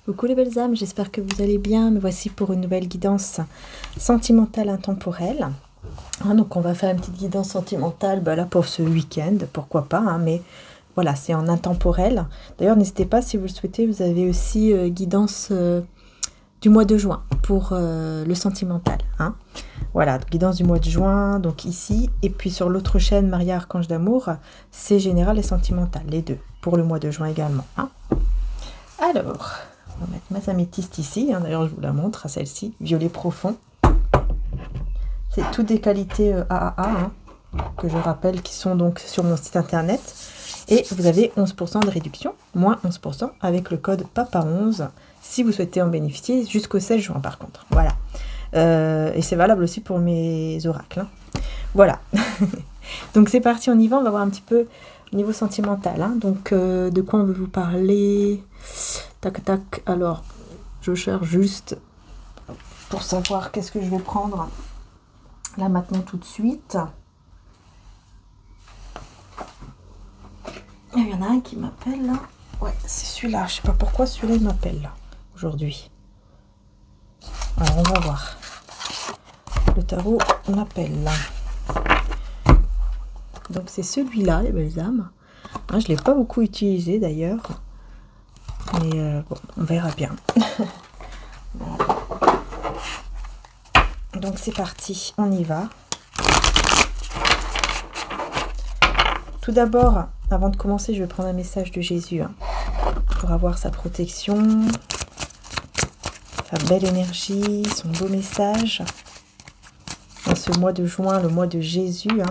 Coucou les belles âmes, j'espère que vous allez bien. Me voici pour une nouvelle guidance sentimentale intemporelle. Donc on va faire une petite guidance sentimentale là pour ce week-end, pourquoi pas, mais voilà, c'est en intemporel. D'ailleurs, n'hésitez pas, si vous le souhaitez, vous avez aussi guidance du mois de juin pour le sentimental. Voilà, guidance du mois de juin, donc ici, et puis sur l'autre chaîne, Maria Archange d'Amour, c'est général et sentimental, les deux, pour le mois de juin également. Alors... on va mettre ma améthyste ici, d'ailleurs je vous la montre, à celle-ci, violet profond. C'est toutes des qualités AAA, que je rappelle, qui sont donc sur mon site internet. Et vous avez 11% de réduction, moins 11% avec le code PAPA11, si vous souhaitez en bénéficier, jusqu'au 16 juin par contre. Voilà. Et c'est valable aussi pour mes oracles. Voilà. Donc c'est parti, on y va, on va voir un petit peu au niveau sentimental. Donc de quoi on veut vous parler? Tac, tac. Alors, je cherche juste pour savoir qu'est-ce que je vais prendre là maintenant tout de suite. Il y en a un qui m'appelle là. Ouais, c'est celui-là. Je sais pas pourquoi celui-là il m'appelle là aujourd'hui. Alors, on va voir. Le tarot m'appelle là. Donc, c'est celui-là, les belles âmes. Je ne l'ai pas beaucoup utilisé d'ailleurs. Mais bon, on verra bien. Voilà. Donc c'est parti, on y va. Tout d'abord, avant de commencer, je vais prendre un message de Jésus pour avoir sa protection, sa belle énergie, son beau message. Dans ce mois de juin, le mois de Jésus,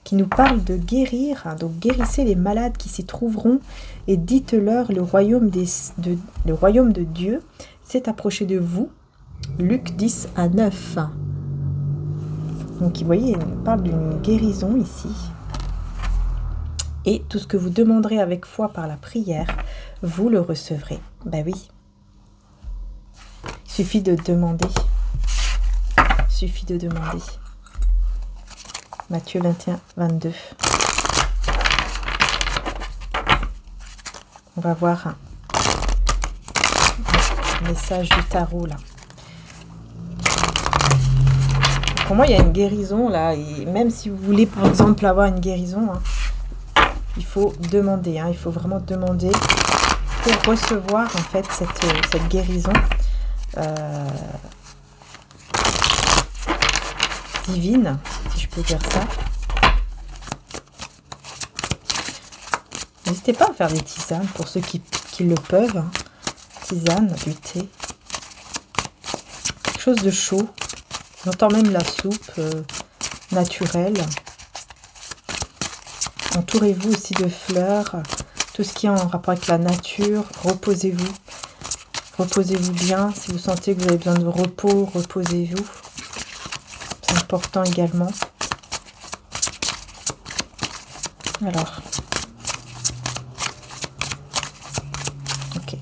qui nous parle de guérir. Donc guérissez les malades qui s'y trouveront et dites-leur le royaume de Dieu s'est approché de vous. Luc 10 à 9. Donc vous voyez, il nous parle d'une guérison ici. Et tout ce que vous demanderez avec foi par la prière, vous le recevrez. Ben oui. Il suffit de demander. Il suffit de demander. Matthieu 21, 22. On va voir un message du tarot là. Pour moi, il y a une guérison là. Et même si vous voulez par exemple avoir une guérison, il faut demander. Il faut vraiment demander pour recevoir en fait cette guérison divine, si je peux dire ça. N'hésitez pas à faire des tisanes pour ceux qui le peuvent. Tisane, du thé. Quelque chose de chaud. J'entends même la soupe naturelle. Entourez-vous aussi de fleurs. Tout ce qui est en rapport avec la nature. Reposez-vous. Reposez-vous bien. Si vous sentez que vous avez besoin de repos, reposez-vous. C'est important également. Alors. Ok.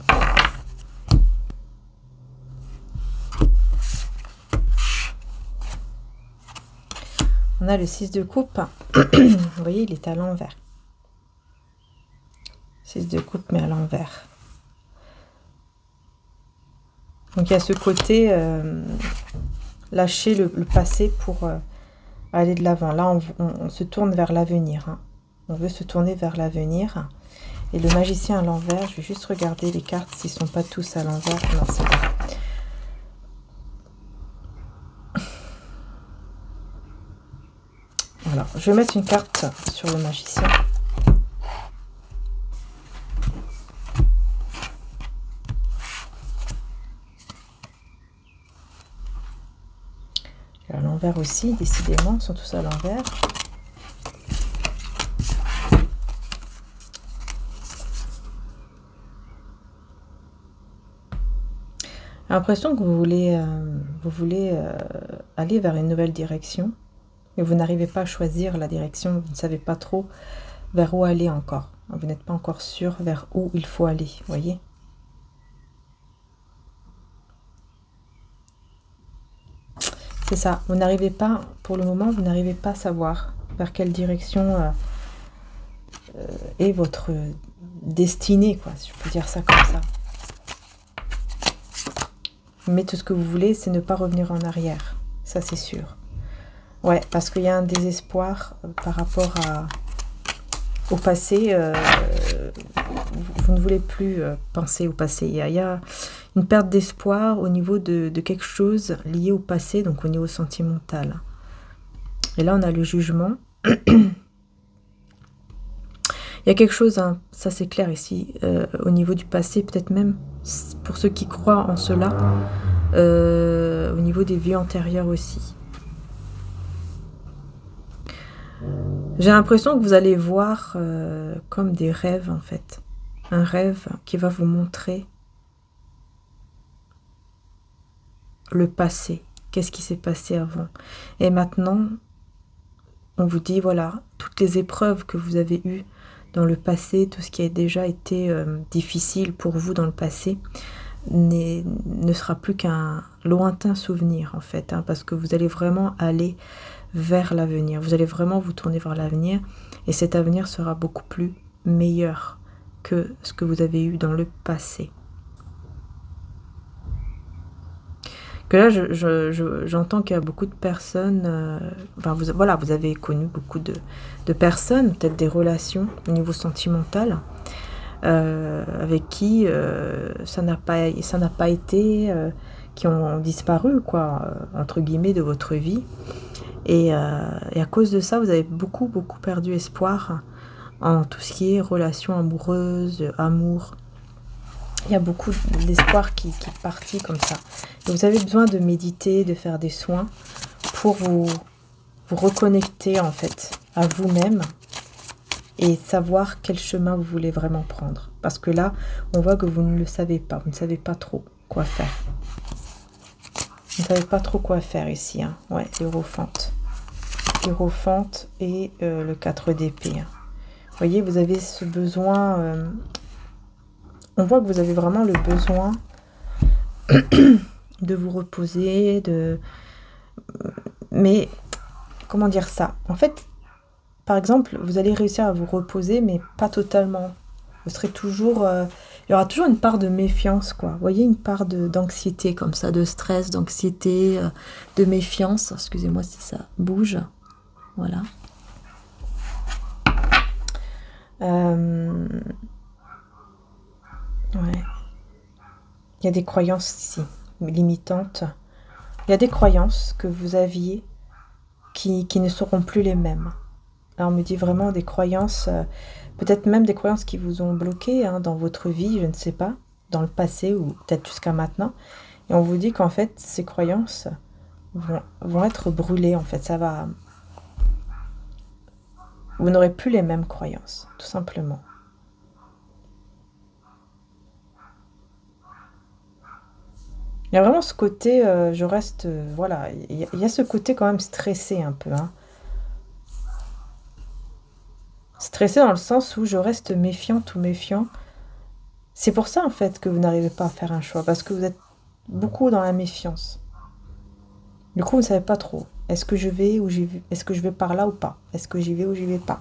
On a le 6 de coupe. Vous voyez, il est à l'envers. 6 de coupe, mais à l'envers. Donc, il y a ce côté lâcher le passé pour aller de l'avant. Là, on se tourne vers l'avenir. On veut se tourner vers l'avenir. Et le magicien à l'envers, je vais juste regarder les cartes s'ils ne sont pas tous à l'envers. Non, c'est bon. Alors, je vais mettre une carte sur le magicien. À l'envers aussi, décidément, ils sont tous à l'envers. J'ai l'impression que vous voulez aller vers une nouvelle direction. Et vous n'arrivez pas à choisir la direction, vous ne savez pas trop vers où aller encore. Vous n'êtes pas encore sûr vers où il faut aller, voyez. C'est ça, vous n'arrivez pas, pour le moment, vous n'arrivez pas à savoir vers quelle direction est votre destinée, quoi, si je peux dire ça comme ça. Mais tout ce que vous voulez, c'est ne pas revenir en arrière, ça c'est sûr. Ouais, parce qu'il y a un désespoir par rapport au passé. Vous ne voulez plus penser au passé. Il y a une perte d'espoir au niveau de quelque chose lié au passé, donc au niveau sentimental. Et là, on a le jugement. Il y a quelque chose, hein, ça c'est clair ici, au niveau du passé, peut-être même pour ceux qui croient en cela, au niveau des vies antérieures aussi. J'ai l'impression que vous allez voir comme des rêves en fait. Un rêve qui va vous montrer le passé. Qu'est-ce qui s'est passé avant. Et maintenant, on vous dit voilà, toutes les épreuves que vous avez eues dans le passé, tout ce qui a déjà été difficile pour vous dans le passé, ne sera plus qu'un lointain souvenir en fait. Hein, parce que vous allez vraiment aller vers l'avenir. Vous allez vraiment vous tourner vers l'avenir et cet avenir sera beaucoup plus meilleur que ce que vous avez eu dans le passé. Que là, j'entends qu'il y a beaucoup de personnes, enfin, voilà, vous avez connu beaucoup de personnes, peut-être des relations au niveau sentimental, avec qui ça n'a pas été, qui ont disparu, quoi, entre guillemets, de votre vie. Et à cause de ça, vous avez beaucoup perdu espoir en tout ce qui est relations amoureuses, amour. Il y a beaucoup d'espoir qui est parti comme ça. Donc vous avez besoin de méditer, de faire des soins pour vous reconnecter en fait à vous-même et savoir quel chemin vous voulez vraiment prendre. Parce que là, on voit que vous ne le savez pas, vous ne savez pas trop quoi faire. Vous ne savez pas trop quoi faire ici, hein. Ouais, l'Hiérophante. L'Hiérophante et le 4 d'épée. Hein. Vous voyez, vous avez ce besoin... on voit que vous avez vraiment le besoin de vous reposer, mais comment dire ça? En fait, par exemple, vous allez réussir à vous reposer, mais pas totalement. Vous serez toujours... il y aura toujours une part de méfiance, quoi. Vous voyez, une part d'anxiété comme ça, de stress, d'anxiété, de méfiance. Excusez-moi si ça bouge. Voilà. Ouais. Il y a des croyances ici, limitantes. Il y a des croyances que vous aviez qui ne seront plus les mêmes. Là, on me dit vraiment des croyances, peut-être même des croyances qui vous ont bloqué hein, dans votre vie, je ne sais pas, dans le passé ou peut-être jusqu'à maintenant. Et on vous dit qu'en fait, ces croyances vont être brûlées. En fait, ça va... Vous n'aurez plus les mêmes croyances, tout simplement. Il y a vraiment ce côté, je reste, voilà, il y a ce côté quand même stressé un peu. Hein. Stressé dans le sens où je reste méfiante ou méfiant. C'est pour ça en fait que vous n'arrivez pas à faire un choix, parce que vous êtes beaucoup dans la méfiance. Du coup, vous ne savez pas trop. Est-ce que je vais ou j'y vais? Est-ce que je vais par là ou pas? Est-ce que j'y vais ou j'y vais pas?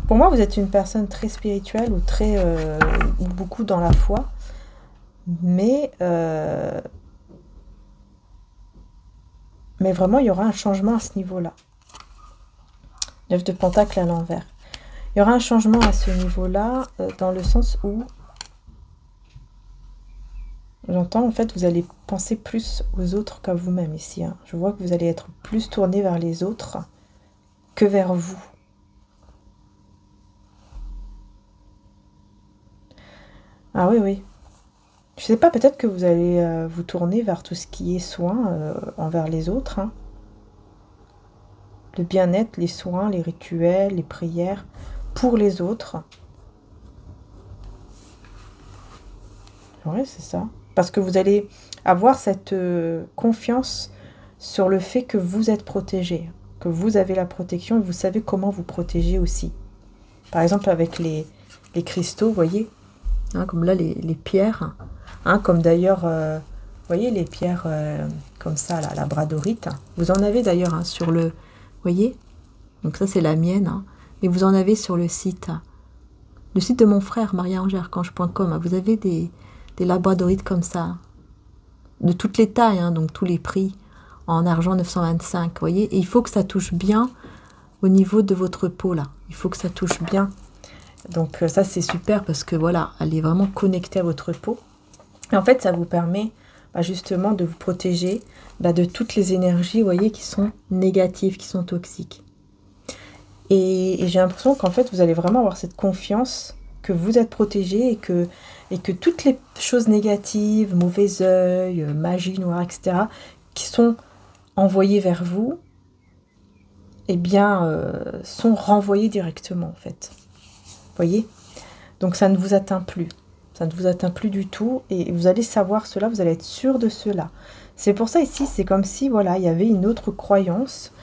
Pour moi, vous êtes une personne très spirituelle ou beaucoup dans la foi, mais vraiment, il y aura un changement à ce niveau-là. 9 de Pentacle à l'envers. Il y aura un changement à ce niveau-là, dans le sens où, j'entends, en fait, vous allez penser plus aux autres qu'à vous-même ici. Hein. Je vois que vous allez être plus tourné vers les autres que vers vous. Ah oui, oui. Je sais pas, peut-être que vous allez vous tourner vers tout ce qui est soin envers les autres. Hein. Le bien-être, les soins, les rituels, les prières pour les autres. Oui, c'est ça. Parce que vous allez avoir cette confiance sur le fait que vous êtes protégé, que vous avez la protection et vous savez comment vous protéger aussi. Par exemple, avec les cristaux, vous voyez, hein, comme là, les pierres, hein, comme d'ailleurs, vous voyez, les pierres comme ça, là, la labradorite. Vous en avez d'ailleurs hein, sur le, vous voyez, donc ça c'est la mienne, hein, mais vous en avez sur le site de mon frère, mariaangearchange.com. Vous avez des labradorites comme ça, de toutes les tailles, hein, donc tous les prix, en argent 925, vous voyez, et il faut que ça touche bien au niveau de votre peau, là. Il faut que ça touche bien. Donc ça, c'est super parce que, voilà, elle est vraiment connectée à votre peau. Et en fait, ça vous permet justement de vous protéger de toutes les énergies, vous voyez, qui sont négatives, qui sont toxiques. Et j'ai l'impression qu'en fait, vous allez vraiment avoir cette confiance que vous êtes protégé et que toutes les choses négatives, mauvais œil, magie noire, etc., qui sont envoyées vers vous, eh bien, sont renvoyées directement, en fait. Vous voyez? Donc, ça ne vous atteint plus. Ça ne vous atteint plus du tout. Et vous allez savoir cela, vous allez être sûr de cela. C'est pour ça, ici, c'est comme si, voilà, il y avait une autre croyance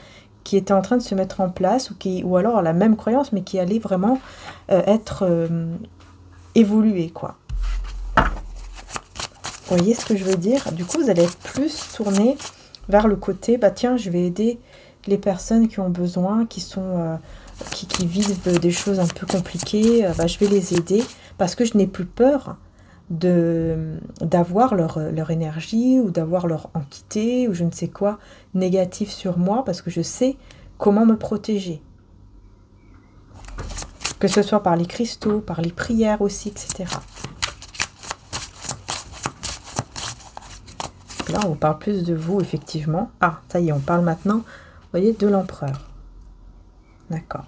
qui était en train de se mettre en place, ou alors la même croyance, mais qui allait vraiment être évoluée, quoi. Vous voyez ce que je veux dire? Du coup, vous allez être plus tourné vers le côté, tiens, je vais aider les personnes qui ont besoin, qui sont qui vivent des choses un peu compliquées, je vais les aider, parce que je n'ai plus peur d'avoir leur énergie, ou d'avoir leur entité, ou je ne sais quoi, négatif sur moi, parce que je sais comment me protéger. Que ce soit par les cristaux, par les prières aussi, etc. Là, on parle plus de vous, effectivement. Ah, ça y est, on parle maintenant, vous voyez, de l'empereur. D'accord.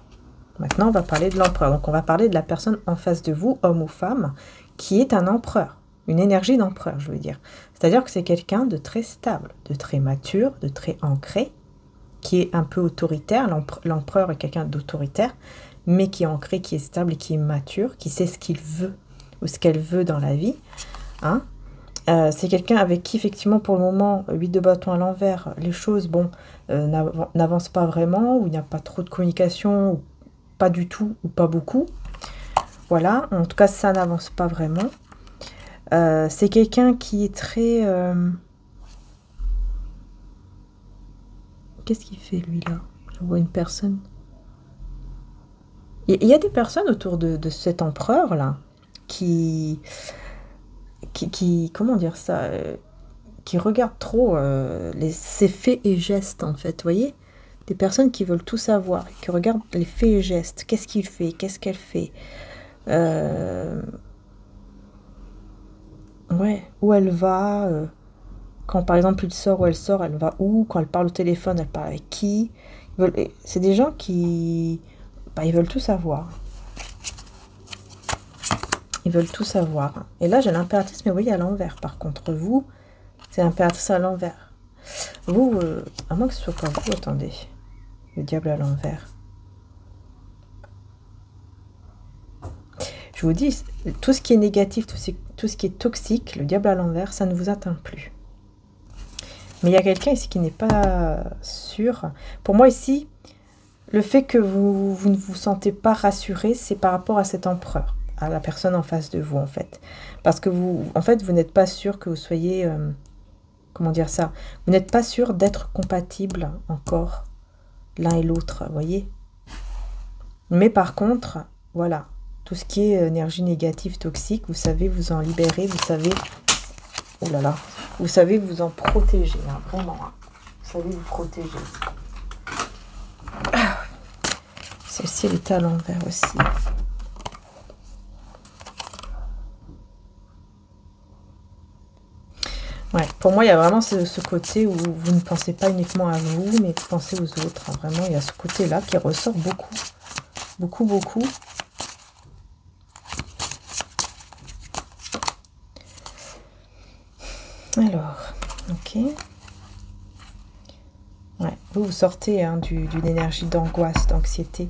Maintenant, on va parler de l'empereur. Donc, on va parler de la personne en face de vous, homme ou femme, qui est un empereur. Une énergie d'empereur, je veux dire. C'est-à-dire que c'est quelqu'un de très stable, de très mature, de très ancré, qui est un peu autoritaire. L'empereur est quelqu'un d'autoritaire, mais qui est ancré, qui est stable et qui est mature, qui sait ce qu'il veut ou ce qu'elle veut dans la vie. Hein? C'est quelqu'un avec qui, effectivement, pour le moment, 8 de bâton à l'envers, les choses, n'avancent pas vraiment, ou il n'y a pas trop de communication, ou pas du tout, ou pas beaucoup. Voilà, en tout cas, ça n'avance pas vraiment. C'est quelqu'un qui est très... Qu'est-ce qu'il fait, lui, là? Je vois une personne. Il y a des personnes autour de cet empereur-là qui... comment dire ça, qui regardent trop ses faits et gestes, en fait, vous voyez, des personnes qui veulent tout savoir, qui regardent les faits et gestes, qu'est-ce qu'il fait, qu'est-ce qu'elle fait, ouais, où elle va, quand par exemple il sort ou elle sort, elle va où, quand elle parle au téléphone, elle parle avec qui, c'est des gens qui, ils veulent tout savoir. Ils veulent tout savoir. Et là, j'ai l'impératrice, mais vous voyez, à l'envers. Par contre, vous, c'est l'impératrice à l'envers. Vous, à moins que ce soit pas vous, attendez. Le diable à l'envers. Je vous dis, tout ce qui est négatif, tout ce qui est toxique, le diable à l'envers, ça ne vous atteint plus. Mais il y a quelqu'un ici qui n'est pas sûr. Pour moi, ici, le fait que vous ne vous sentez pas rassuré, c'est par rapport à cet empereur. À la personne en face de vous, en fait. Parce que vous, en fait, vous n'êtes pas sûr que vous soyez... comment dire ça? Vous n'êtes pas sûr d'être compatible encore l'un et l'autre, vous voyez? Mais par contre, voilà, tout ce qui est énergie négative, toxique, vous savez vous en libérer, vous savez... Oh là là! Vous savez vous en protéger, hein, vraiment. Hein. Vous savez vous protéger. Celle-ci, elle est à l'envers aussi. Ouais, pour moi, il y a vraiment ce côté où vous ne pensez pas uniquement à vous, mais vous pensez aux autres. Hein. Vraiment, il y a ce côté-là qui ressort beaucoup. Beaucoup, beaucoup. Alors, ok. Ouais, vous sortez hein, d'une énergie d'angoisse, d'anxiété.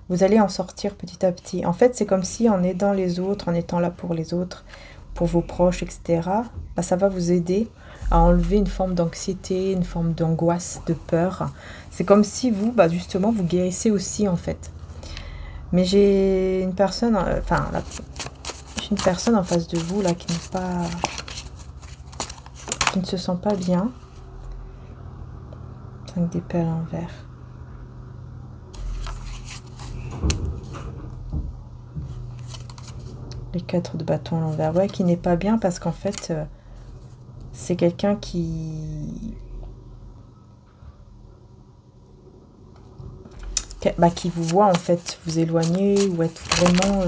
Vous allez en sortir petit à petit. En fait, c'est comme si en aidant les autres, en étant là pour les autres, pour vos proches, etc., bah, ça va vous aider à enlever une forme d'anxiété, une forme d'angoisse, de peur. C'est comme si vous, bah, justement, vous guérissez aussi, en fait. Mais j'ai une personne, j'ai une personne en face de vous, là, qui ne se sent pas bien. 5 d'épée à l'envers. Les 4 de bâton à l'envers. Ouais, qui n'est pas bien parce qu'en fait, c'est quelqu'un qui vous voit en fait vous éloigner ou être vraiment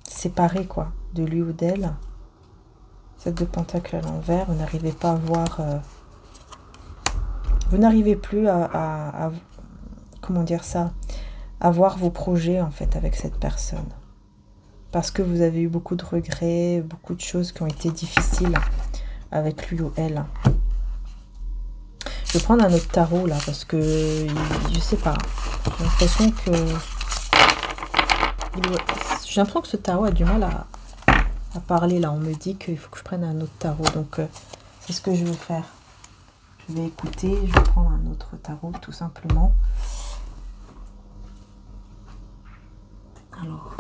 séparé quoi, de lui ou d'elle. 7 de pentacle à l'envers, vous n'arrivez pas à voir... vous n'arrivez plus à comment dire ça, à voir vos projets en fait avec cette personne. Parce que vous avez eu beaucoup de regrets, beaucoup de choses qui ont été difficiles avec lui ou elle. Je vais prendre un autre tarot là parce que je sais pas. J'ai l'impression que ce tarot a du mal à parler là. On me dit qu'il faut que je prenne un autre tarot. Donc c'est ce que je vais faire. Je vais écouter, je vais prendre un autre tarot tout simplement. Alors.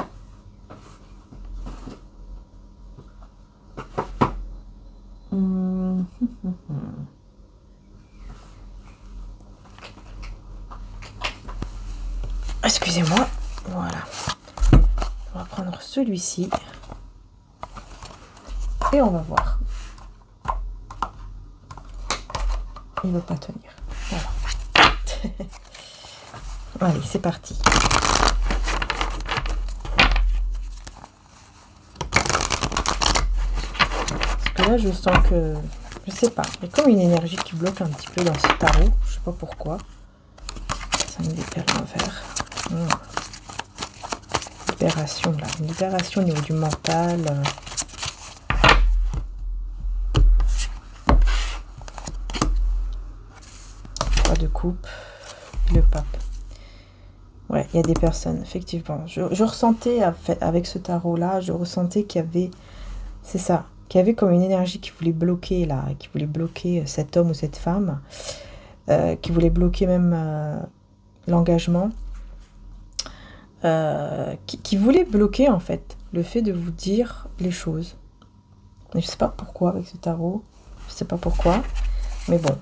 Excusez-moi, voilà. On va prendre celui-ci. Et on va voir. Il ne veut pas tenir. Voilà. Allez, c'est parti. Parce que là, je sens que... Je sais pas. Il y a comme une énergie qui bloque un petit peu dans ce tarot. Je sais pas pourquoi. 5 d'épée à l'envers. Libération, là. Une libération au niveau du mental. De coupe, le pape. Ouais, il y a des personnes, effectivement. Je ressentais, avec ce tarot-là, je ressentais qu'il y avait, c'est ça, qu'il y avait comme une énergie qui voulait bloquer, là, qui voulait bloquer cet homme ou cette femme, qui voulait bloquer même l'engagement, qui voulait bloquer, en fait, le fait de vous dire les choses. Je sais pas pourquoi avec ce tarot, je sais pas pourquoi, mais bon.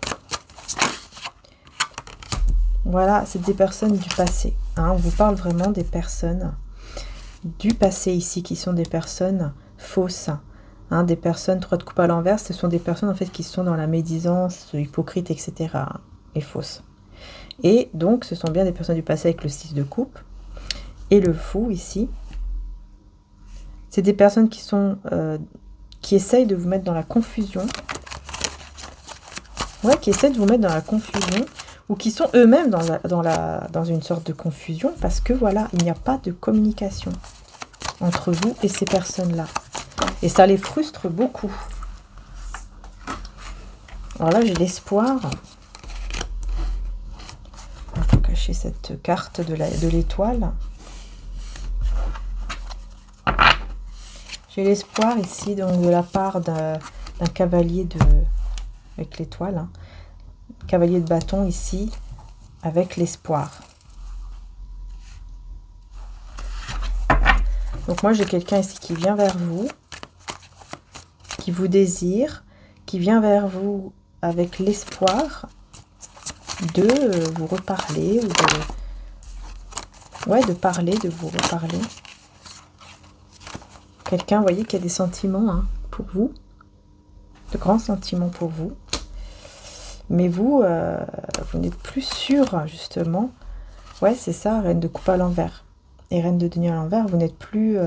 Voilà, c'est des personnes du passé. Hein, on vous parle vraiment des personnes du passé ici, qui sont des personnes fausses. Hein, des personnes, 3 de coupe à l'envers, ce sont des personnes en fait qui sont dans la médisance, hypocrite, etc. Et fausses. Et donc, ce sont bien des personnes du passé avec le 6 de coupe. Et le fou ici, c'est des personnes qui sont qui essayent de vous mettre dans la confusion. Ouais, qui essayent de vous mettre dans la confusion. Ou qui sont eux-mêmes dans une sorte de confusion, parce que voilà, il n'y a pas de communication entre vous et ces personnes-là. Et ça les frustre beaucoup. Alors là, j'ai l'espoir. On va cacher cette carte de l'étoile. J'ai l'espoir ici, donc de la part d'un cavalier avec l'étoile, hein. Cavalier de bâton ici, avec l'espoir. Donc moi j'ai quelqu'un ici qui vient vers vous, qui vous désire, qui vient vers vous avec l'espoir de vous reparler, ou de parler, de vous reparler. Quelqu'un, vous voyez, qui a des sentiments hein, pour vous, de grands sentiments pour vous. Mais vous, vous n'êtes plus sûr, justement. Ouais, c'est ça, reine de coupe à l'envers. Et reine de denier à l'envers, vous n'êtes plus...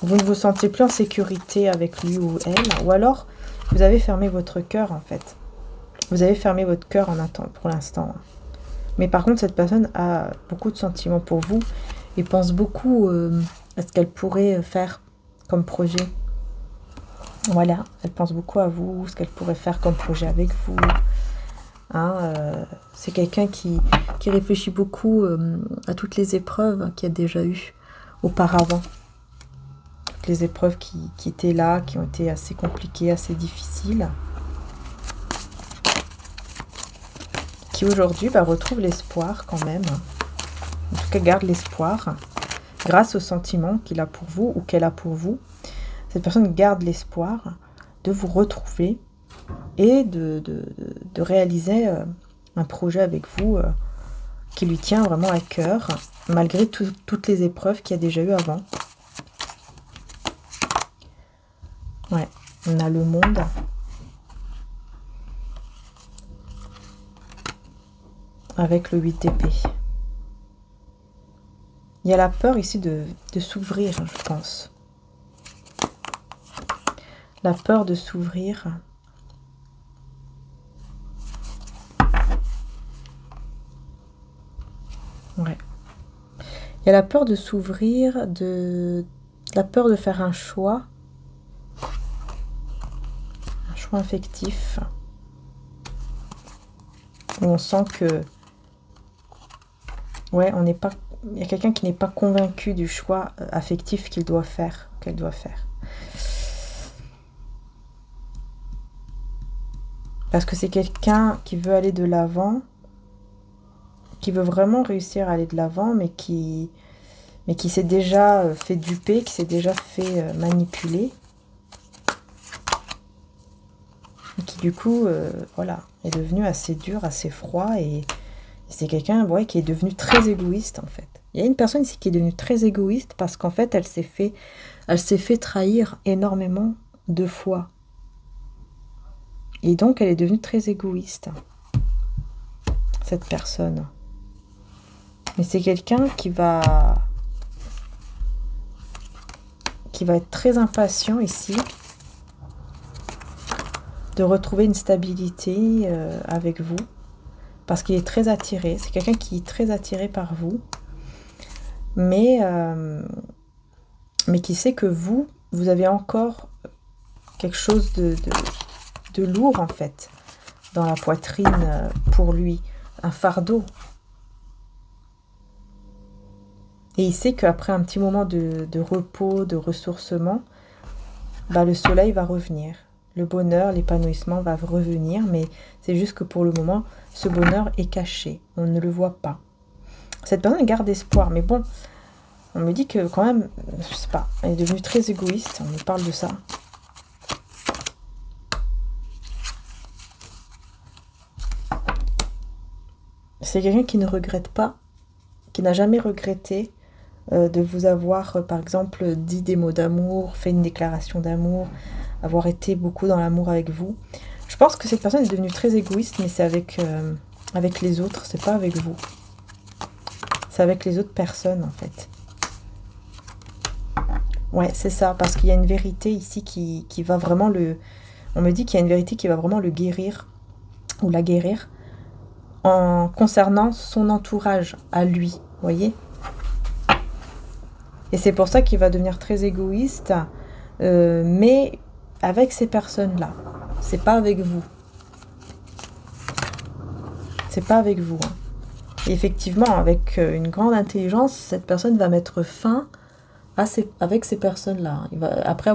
vous ne vous sentez plus en sécurité avec lui ou elle. Ou alors, vous avez fermé votre cœur, en fait. Vous avez fermé votre cœur en attente, pour l'instant. Mais par contre, cette personne a beaucoup de sentiments pour vous. Et pense beaucoup à ce qu'elle pourrait faire comme projet. Voilà, elle pense beaucoup à vous, ce qu'elle pourrait faire comme projet avec vous. Hein, c'est quelqu'un qui réfléchit beaucoup à toutes les épreuves qu'il y a déjà eu auparavant. les épreuves qui étaient là, qui ont été assez compliquées, assez difficiles. Qui aujourd'hui retrouve l'espoir quand même. En tout cas, garde l'espoir. Grâce au sentiment qu'il a pour vous ou qu'elle a pour vous. Cette personne garde l'espoir de vous retrouver et de réaliser un projet avec vous qui lui tient vraiment à cœur, malgré toutes les épreuves qu'il y a déjà eu avant. Ouais, on a le monde. Avec le 8 d'épée. Il y a la peur ici de s'ouvrir, je pense. La peur de s'ouvrir. Ouais. Il y a la peur de s'ouvrir, la peur de faire un choix affectif. Où on sent que, ouais, on n'est pas, il y a quelqu'un qui n'est pas convaincu du choix affectif qu'il doit faire, qu'elle doit faire. Parce que c'est quelqu'un qui veut aller de l'avant, qui veut vraiment réussir à aller de l'avant, mais qui s'est déjà fait duper, qui s'est déjà fait manipuler. Et qui du coup, voilà, est devenu assez dur, assez froid. Et c'est quelqu'un qui est devenu très égoïste en fait. Il y a une personne ici qui est devenue très égoïste parce qu'en fait, elle s'est fait trahir énormément de fois. Et donc, elle est devenue très égoïste, cette personne. Mais c'est quelqu'un qui va être très impatient ici de retrouver une stabilité avec vous. Parce qu'il est très attiré. C'est quelqu'un qui est très attiré par vous. Mais qui sait que vous avez encore quelque chose de lourd en fait dans la poitrine pour lui, un fardeau. Et il sait qu'après un petit moment de repos, de ressourcement, le soleil va revenir. Le bonheur, l'épanouissement va revenir, mais c'est juste que pour le moment, ce bonheur est caché. On ne le voit pas. Cette personne garde espoir, mais bon, on me dit que quand même, je sais pas, elle est devenue très égoïste, on me parle de ça. C'est quelqu'un qui ne regrette pas, qui n'a jamais regretté de vous avoir, par exemple, dit des mots d'amour, fait une déclaration d'amour, avoir été beaucoup dans l'amour avec vous. Je pense que cette personne est devenue très égoïste, mais c'est avec les autres, c'est pas avec vous. C'est avec les autres personnes, en fait. Ouais, c'est ça, parce qu'il y a une vérité ici qui va vraiment le... On me dit qu'il y a une vérité qui va vraiment le guérir, ou la guérir, en concernant son entourage à lui, vous voyez. Et c'est pour ça qu'il va devenir très égoïste, mais avec ces personnes-là. C'est pas avec vous. C'est pas avec vous. Hein. Et effectivement, avec une grande intelligence, cette personne va mettre fin avec ces personnes-là. Après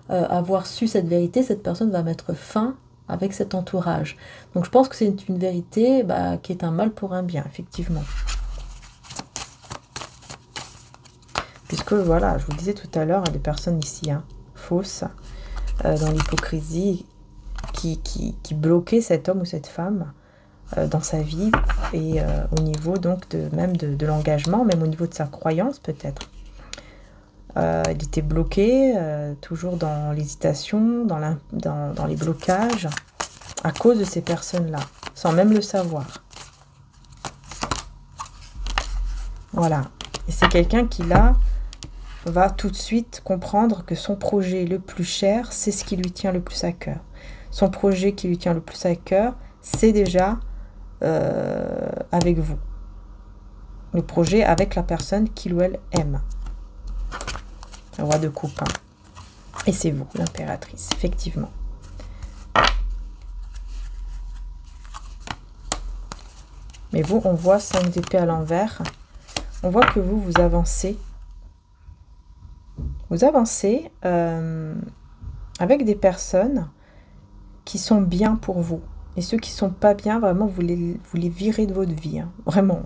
avoir su cette vérité, cette personne va mettre fin avec cet entourage. Donc je pense que c'est une vérité qui est un mal pour un bien, effectivement. Puisque voilà, je vous disais tout à l'heure, des personnes ici, fausses, dans l'hypocrisie, qui bloquaient cet homme ou cette femme dans sa vie, et au niveau donc même de l'engagement, même au niveau de sa croyance peut-être. Il était bloqué, toujours dans l'hésitation, dans les blocages, à cause de ces personnes-là, sans même le savoir. Voilà. Et c'est quelqu'un qui, là, va tout de suite comprendre que son projet le plus cher, c'est ce qui lui tient le plus à cœur. Son projet qui lui tient le plus à cœur, c'est déjà avec vous. Le projet avec la personne qu'il ou elle aime. Le roi de coupe. Et c'est vous, l'impératrice, effectivement. Mais vous, on voit 5 d'épée à l'envers. On voit que vous avancez Vous avancez avec des personnes qui sont bien pour vous. Et ceux qui sont pas bien, vraiment, vous les virez de votre vie. Hein, vraiment.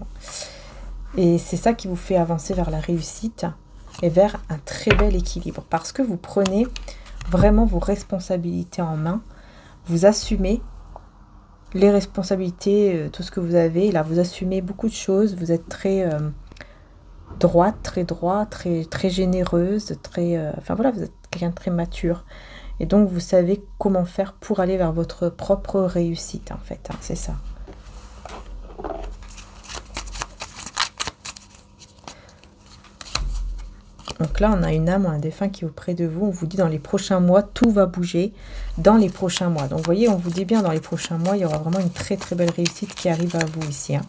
Et c'est ça qui vous fait avancer vers la réussite et vers un très bel équilibre. Parce que vous prenez vraiment vos responsabilités en main. Vous assumez les responsabilités, tout ce que vous avez. Là, vous assumez beaucoup de choses. Vous êtes très droite, très droit, très généreuse. Enfin voilà, vous êtes quelqu'un de très mature. Et donc, vous savez comment faire pour aller vers votre propre réussite, en fait. Hein, c'est ça. Donc là, on a une âme ou un défunt qui est auprès de vous. On vous dit dans les prochains mois, tout va bouger dans les prochains mois. Donc, vous voyez, on vous dit bien dans les prochains mois, il y aura vraiment une très très belle réussite qui arrive à vous ici. Hein.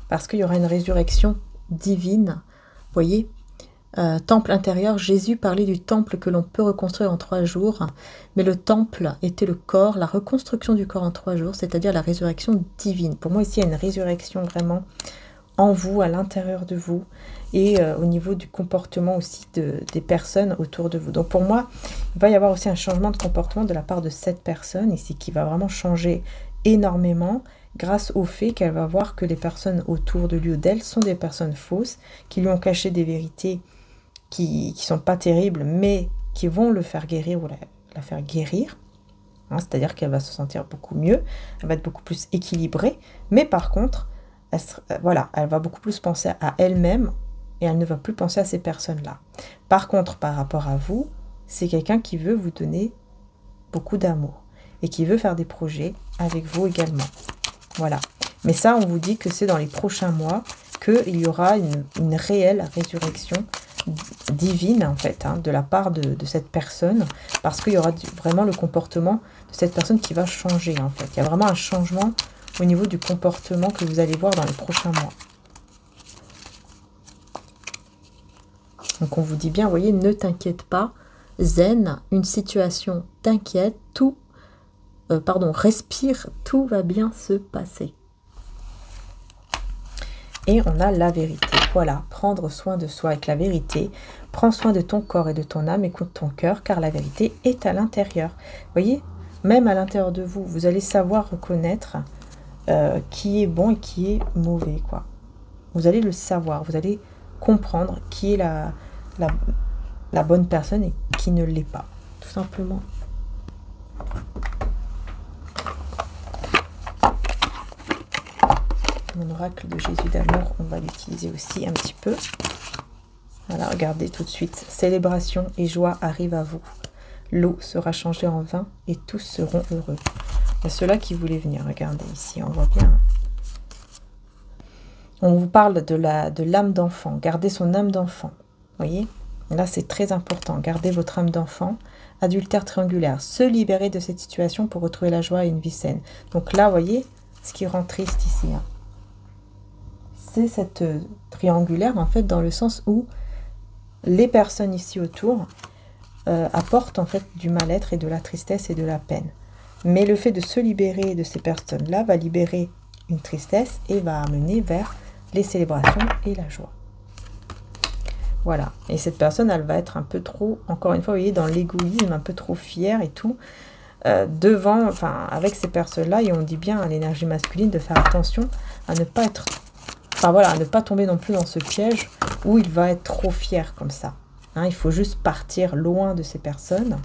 Parce qu'il y aura une résurrection divine. Vous voyez, temple intérieur, Jésus parlait du temple que l'on peut reconstruire en 3 jours, mais le temple était le corps, la reconstruction du corps en 3 jours, c'est-à-dire la résurrection divine. Pour moi, ici, il y a une résurrection vraiment en vous, à l'intérieur de vous, et au niveau du comportement aussi des personnes autour de vous. Donc pour moi, il va y avoir aussi un changement de comportement de la part de cette personne ici, qui va vraiment changer énormément, grâce au fait qu'elle va voir que les personnes autour de lui ou d'elle sont des personnes fausses, qui lui ont caché des vérités qui sont pas terribles, mais qui vont le faire guérir ou la faire guérir. Hein, c'est-à-dire qu'elle va se sentir beaucoup mieux, elle va être beaucoup plus équilibrée, mais par contre, voilà, elle va beaucoup plus penser à elle-même et elle ne va plus penser à ces personnes-là. Par contre, par rapport à vous, c'est quelqu'un qui veut vous donner beaucoup d'amour et qui veut faire des projets avec vous également. Voilà. Mais ça, on vous dit que c'est dans les prochains mois qu'il y aura une réelle résurrection divine, en fait, hein, de la part de cette personne, parce qu'il y aura vraiment le comportement de cette personne qui va changer, en fait. Il y a vraiment un changement au niveau du comportement que vous allez voir dans les prochains mois. Donc, on vous dit bien, vous voyez, ne t'inquiète pas, zen, une situation t'inquiète, respire, tout va bien se passer. Et on a la vérité. Voilà, prendre soin de soi avec la vérité. Prends soin de ton corps et de ton âme, écoute ton cœur, car la vérité est à l'intérieur. Vous voyez, même à l'intérieur de vous, vous allez savoir reconnaître qui est bon et qui est mauvais, quoi. Vous allez le savoir, vous allez comprendre qui est la bonne personne et qui ne l'est pas, tout simplement. Mon oracle de Jésus d'amour, on va l'utiliser aussi un petit peu. Voilà, regardez tout de suite. Célébration et joie arrivent à vous. L'eau sera changée en vin et tous seront heureux. Il y a ceux-là qui voulaient venir. Regardez ici, on voit bien. On vous parle de l'âme d'enfant. Gardez son âme d'enfant. Vous voyez? Là, c'est très important. Gardez votre âme d'enfant. Adultère triangulaire. Se libérer de cette situation pour retrouver la joie et une vie saine. Donc là, vous voyez, ce qui rend triste ici. Hein. C'est cette triangulaire, en fait, dans le sens où les personnes ici autour apportent, en fait, du mal-être et de la tristesse et de la peine. Mais le fait de se libérer de ces personnes-là va libérer une tristesse et va amener vers les célébrations et la joie. Voilà. Et cette personne, elle va être un peu trop, encore une fois, vous voyez, dans l'égoïsme, un peu trop fière et tout, avec ces personnes-là, et on dit bien à l'énergie masculine de faire attention à ne pas être, à ne pas tomber non plus dans ce piège où il va être trop fier comme ça. Hein, il faut juste partir loin de ces personnes.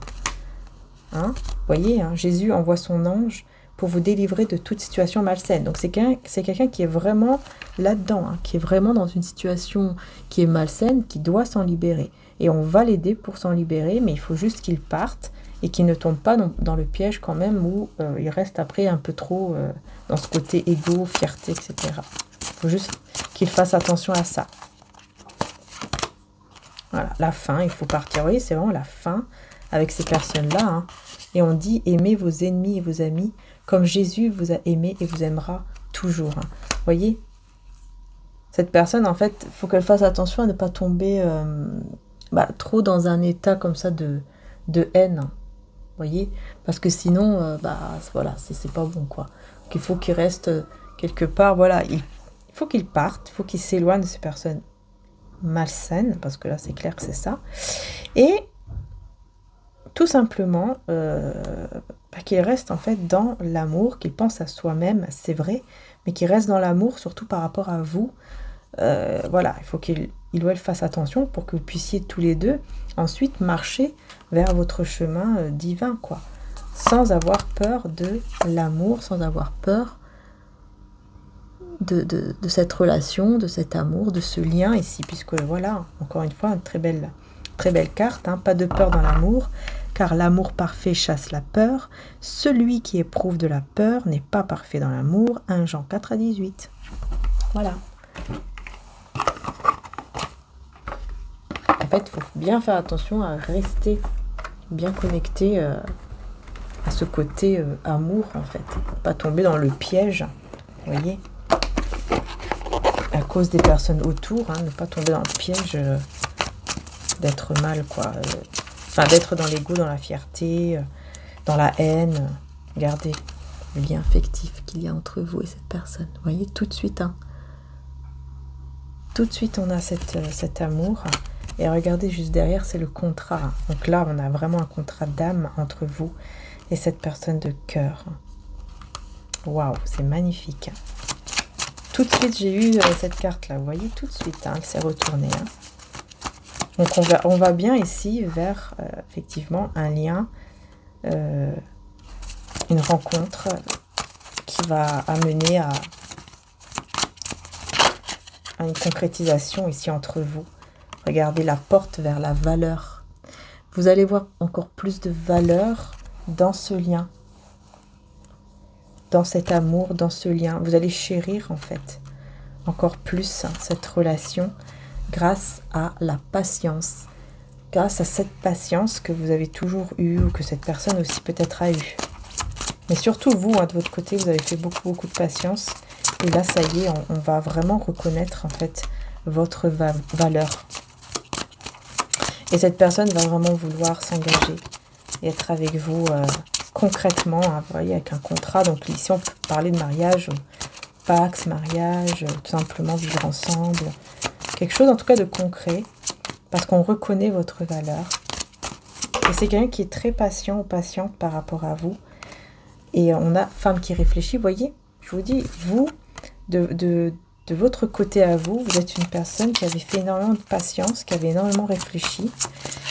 Hein, vous voyez, hein, Jésus envoie son ange pour vous délivrer de toute situation malsaine. Donc c'est quelqu'un qui est vraiment là-dedans, hein, qui est vraiment dans une situation qui est malsaine, qui doit s'en libérer. Et on va l'aider pour s'en libérer, mais il faut juste qu'il parte et qu'il ne tombe pas dans le piège quand même où il reste après un peu trop dans ce côté égo, fierté, etc. Il faut juste qu'il fasse attention à ça. Voilà, la fin, il faut partir. Vous voyez, c'est vraiment la fin avec ces personnes-là. Hein. Et on dit, aimez vos ennemis et vos amis comme Jésus vous a aimé et vous aimera toujours. Hein. Vous voyez, cette personne, en fait, il faut qu'elle fasse attention à ne pas tomber trop dans un état comme ça de haine. Hein. Vous voyez, parce que sinon, voilà, c'est pas bon, quoi. Donc, il faut qu'il reste quelque part, voilà, Il faut qu'il parte, il faut qu'il s'éloigne de ces personnes malsaines, parce que là c'est clair que c'est ça. Et tout simplement qu'il reste en fait dans l'amour, qu'il pense à soi-même, c'est vrai, mais qu'il reste dans l'amour surtout par rapport à vous. Voilà, il faut qu'il ou elle fasse attention pour que vous puissiez tous les deux ensuite marcher vers votre chemin divin, quoi. Sans avoir peur de l'amour, sans avoir peur de cette relation, de cet amour, de ce lien ici, puisque voilà, encore une fois, une très belle carte, hein, pas de peur dans l'amour, car l'amour parfait chasse la peur. Celui qui éprouve de la peur n'est pas parfait dans l'amour. 1 Jean 4 à 18. Voilà. En fait, il faut bien faire attention à rester bien connecté à ce côté amour, en fait. Pour pas tomber dans le piège, vous voyez, à cause des personnes autour, hein, ne pas tomber dans le piège d'être mal, quoi. Enfin, d'être dans l'ego, dans la fierté, dans la haine. Regardez le lien affectif qu'il y a entre vous et cette personne. Vous voyez, tout de suite, hein. Tout de suite, on a cet amour. Et regardez, juste derrière, c'est le contrat. Donc là, on a vraiment un contrat d'âme entre vous et cette personne de cœur. Waouh, c'est magnifique. Tout de suite, j'ai eu cette carte-là. Vous voyez, tout de suite, hein, elle s'est retournée. Hein. Donc, on va bien ici vers, effectivement, un lien, une rencontre qui va amener à une concrétisation ici entre vous. Regardez la porte vers la valeur. Vous allez voir encore plus de valeur dans ce lien, dans cet amour, dans ce lien. Vous allez chérir en fait encore plus cette relation grâce à la patience, grâce à cette patience que vous avez toujours eue ou que cette personne aussi peut-être a eue. Mais surtout vous, hein, de votre côté, vous avez fait beaucoup de patience. Et là, ça y est, on va vraiment reconnaître en fait votre valeur. Et cette personne va vraiment vouloir s'engager et être avec vous concrètement, hein, vous voyez, avec un contrat. Donc ici, on peut parler de mariage, pax, mariage, tout simplement vivre ensemble. Quelque chose en tout cas de concret, parce qu'on reconnaît votre valeur. Et c'est quelqu'un qui est très patient ou patiente par rapport à vous. Et on a femme qui réfléchit, vous voyez, je vous dis, vous, de votre côté à vous, vous êtes une personne qui avait fait énormément de patience, qui avait énormément réfléchi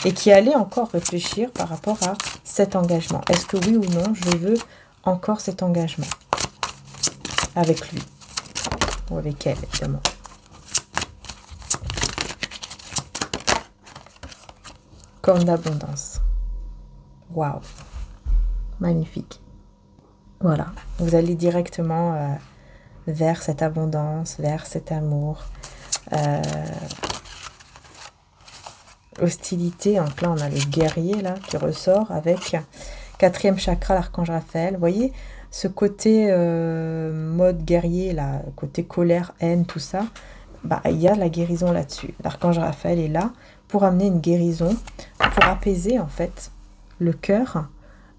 et qui allait encore réfléchir par rapport à cet engagement. Est-ce que oui ou non, je veux encore cet engagement avec lui ou avec elle, évidemment. Corne d'abondance. Waouh, magnifique. Voilà, vous allez directement vers cette abondance, vers cet amour. Hostilité, donc là on a le guerrier là qui ressort avec 4e chakra, l'archange Raphaël. Vous voyez ce côté mode guerrier là, côté colère, haine, tout ça. Bah, il y a la guérison là-dessus. L'archange Raphaël est là pour amener une guérison, pour apaiser en fait le cœur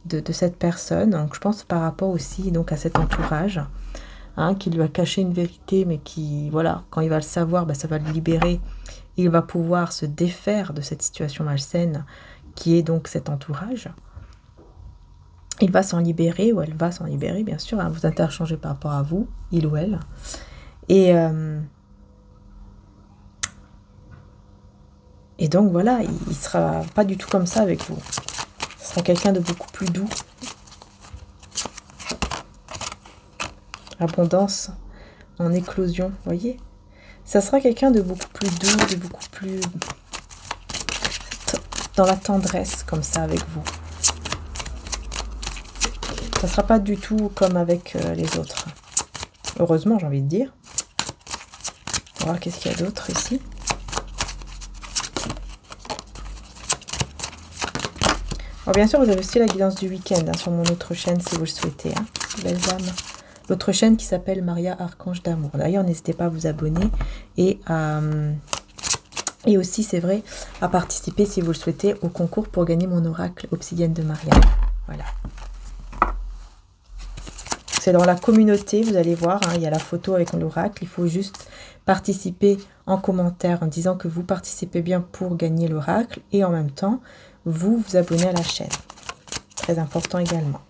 de cette personne. Donc je pense par rapport aussi donc à cet entourage. Hein, qui lui a caché une vérité, mais qui, voilà, quand il va le savoir, bah, ça va le libérer. Il va pouvoir se défaire de cette situation malsaine qui est donc cet entourage. Il va s'en libérer, ou elle va s'en libérer, bien sûr. Hein, vous interchangez par rapport à vous, il ou elle. Et donc, voilà, il ne sera pas du tout comme ça avec vous. Ce sera quelqu'un de beaucoup plus doux. Abondance en éclosion, vous voyez, ça sera quelqu'un de beaucoup plus doux, de beaucoup plus dans la tendresse comme ça avec vous. Ça sera pas du tout comme avec les autres, heureusement, j'ai envie de dire. On va voir qu'est-ce qu'il y a d'autre ici. Alors bien sûr, vous avez aussi la guidance du week-end hein, sur mon autre chaîne si vous le souhaitez, hein, belles âmes. L'autre chaîne qui s'appelle Maria Archange d'Amour. D'ailleurs, n'hésitez pas à vous abonner et aussi, c'est vrai, à participer si vous le souhaitez au concours pour gagner mon oracle Obsidienne de Maria. Voilà. c'est dans la communauté, vous allez voir, hein, il y a la photo avec l'oracle. Il faut juste participer en commentaire en disant que vous participez bien pour gagner l'oracle. Et en même temps, vous vous abonnez à la chaîne. Très important également.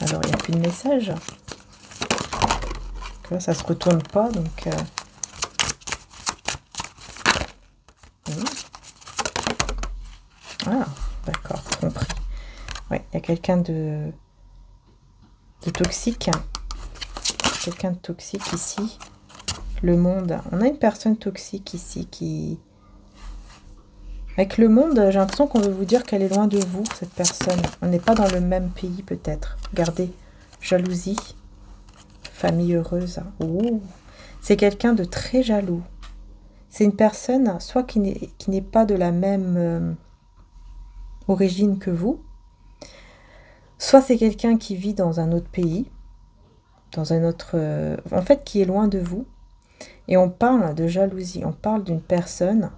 Alors, il n'y a plus de message. Là, ça ne se retourne pas, donc... Ah, d'accord, compris. Ouais, il y a quelqu'un de toxique. Quelqu'un de toxique ici. Le monde. On a une personne toxique ici qui... Avec le monde, j'ai l'impression qu'on veut vous dire qu'elle est loin de vous, cette personne. On n'est pas dans le même pays, peut-être. Regardez. Jalousie. Famille heureuse. Ouh. C'est quelqu'un de très jaloux. C'est une personne, soit qui n'est pas de la même origine que vous, soit c'est quelqu'un qui vit dans un autre pays, dans un autre... en fait, qui est loin de vous. Et on parle de jalousie. On parle d'une personne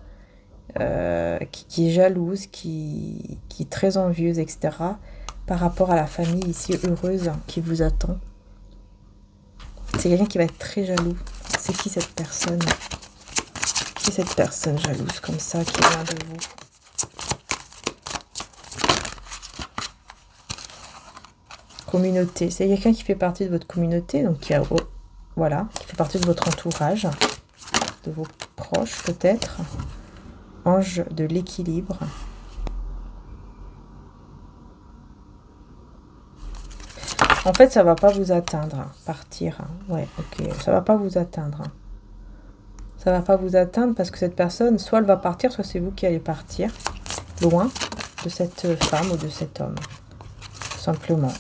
qui est jalouse, qui est très envieuse, etc. Par rapport à la famille ici heureuse qui vous attend. C'est quelqu'un qui va être très jaloux. C'est qui cette personne? Qui est cette personne jalouse comme ça, qui est loin de vous? Communauté. C'est quelqu'un qui fait partie de votre communauté, donc qui a, voilà, qui fait partie de votre entourage, de vos proches peut-être. Ange de l'équilibre. En fait, ça va pas vous atteindre. Partir. Ouais, ok. Ça va pas vous atteindre. Ça va pas vous atteindre parce que cette personne, soit elle va partir, soit c'est vous qui allez partir. Loin de cette femme ou de cet homme. Tout simplement.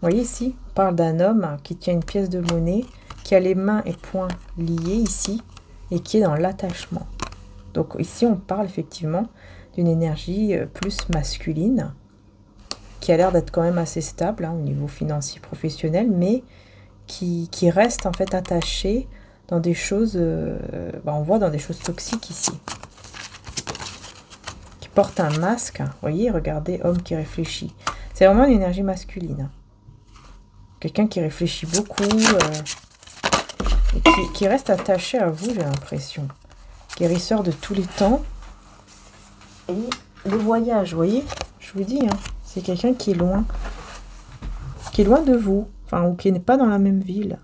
Vous voyez ici, on parle d'un homme qui tient une pièce de monnaie, qui a les mains et poings liés ici, et qui est dans l'attachement. Donc ici, on parle effectivement d'une énergie plus masculine, qui a l'air d'être quand même assez stable hein, au niveau financier professionnel, mais qui reste en fait attachée dans des choses, on voit dans des choses toxiques ici. Qui porte un masque, vous voyez, regardez, homme qui réfléchit. C'est vraiment une énergie masculine. Quelqu'un qui réfléchit beaucoup, et qui reste attaché à vous, j'ai l'impression. Guérisseur de tous les temps. Et le voyage, vous voyez, je vous dis, hein, c'est quelqu'un qui est loin de vous, enfin, ou qui n'est pas dans la même ville.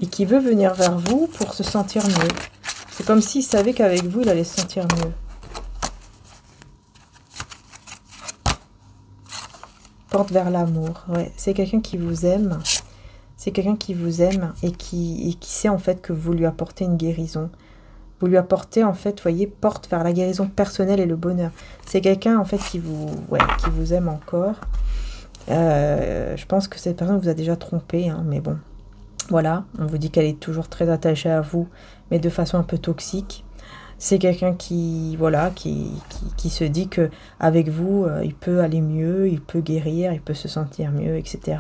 Et qui veut venir vers vous pour se sentir mieux. C'est comme s'il savait qu'avec vous, il allait se sentir mieux. Porte vers l'amour, ouais. C'est quelqu'un qui vous aime. C'est quelqu'un qui vous aime et qui sait en fait que vous lui apportez une guérison. Vous lui apportez en fait, voyez, porte vers la guérison personnelle et le bonheur. C'est quelqu'un en fait qui vous aime encore. Je pense que cette personne vous a déjà trompé, hein, mais bon. Voilà, on vous dit qu'elle est toujours très attachée à vous, mais de façon un peu toxique. C'est quelqu'un qui, voilà, qui se dit que avec vous, il peut aller mieux, il peut guérir, il peut se sentir mieux, etc.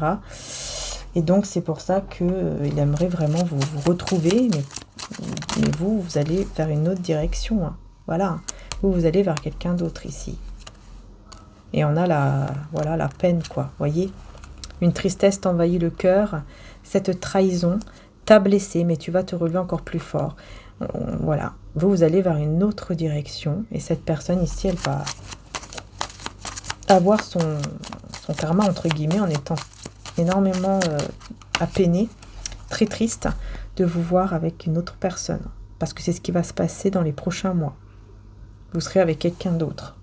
Et donc, c'est pour ça qu'il aimerait vraiment vous retrouver, mais vous allez vers une autre direction. Hein. Voilà, vous allez vers quelqu'un d'autre ici. Et on a la peine, quoi, voyez. Une tristesse t'envahit le cœur, cette trahison t'a blessé, mais tu vas te relever encore plus fort. Voilà, vous allez vers une autre direction, et cette personne ici, elle va avoir son karma, entre guillemets, en étant énormément apeinée, très triste, de vous voir avec une autre personne, parce que c'est ce qui va se passer dans les prochains mois. Vous serez avec quelqu'un d'autre.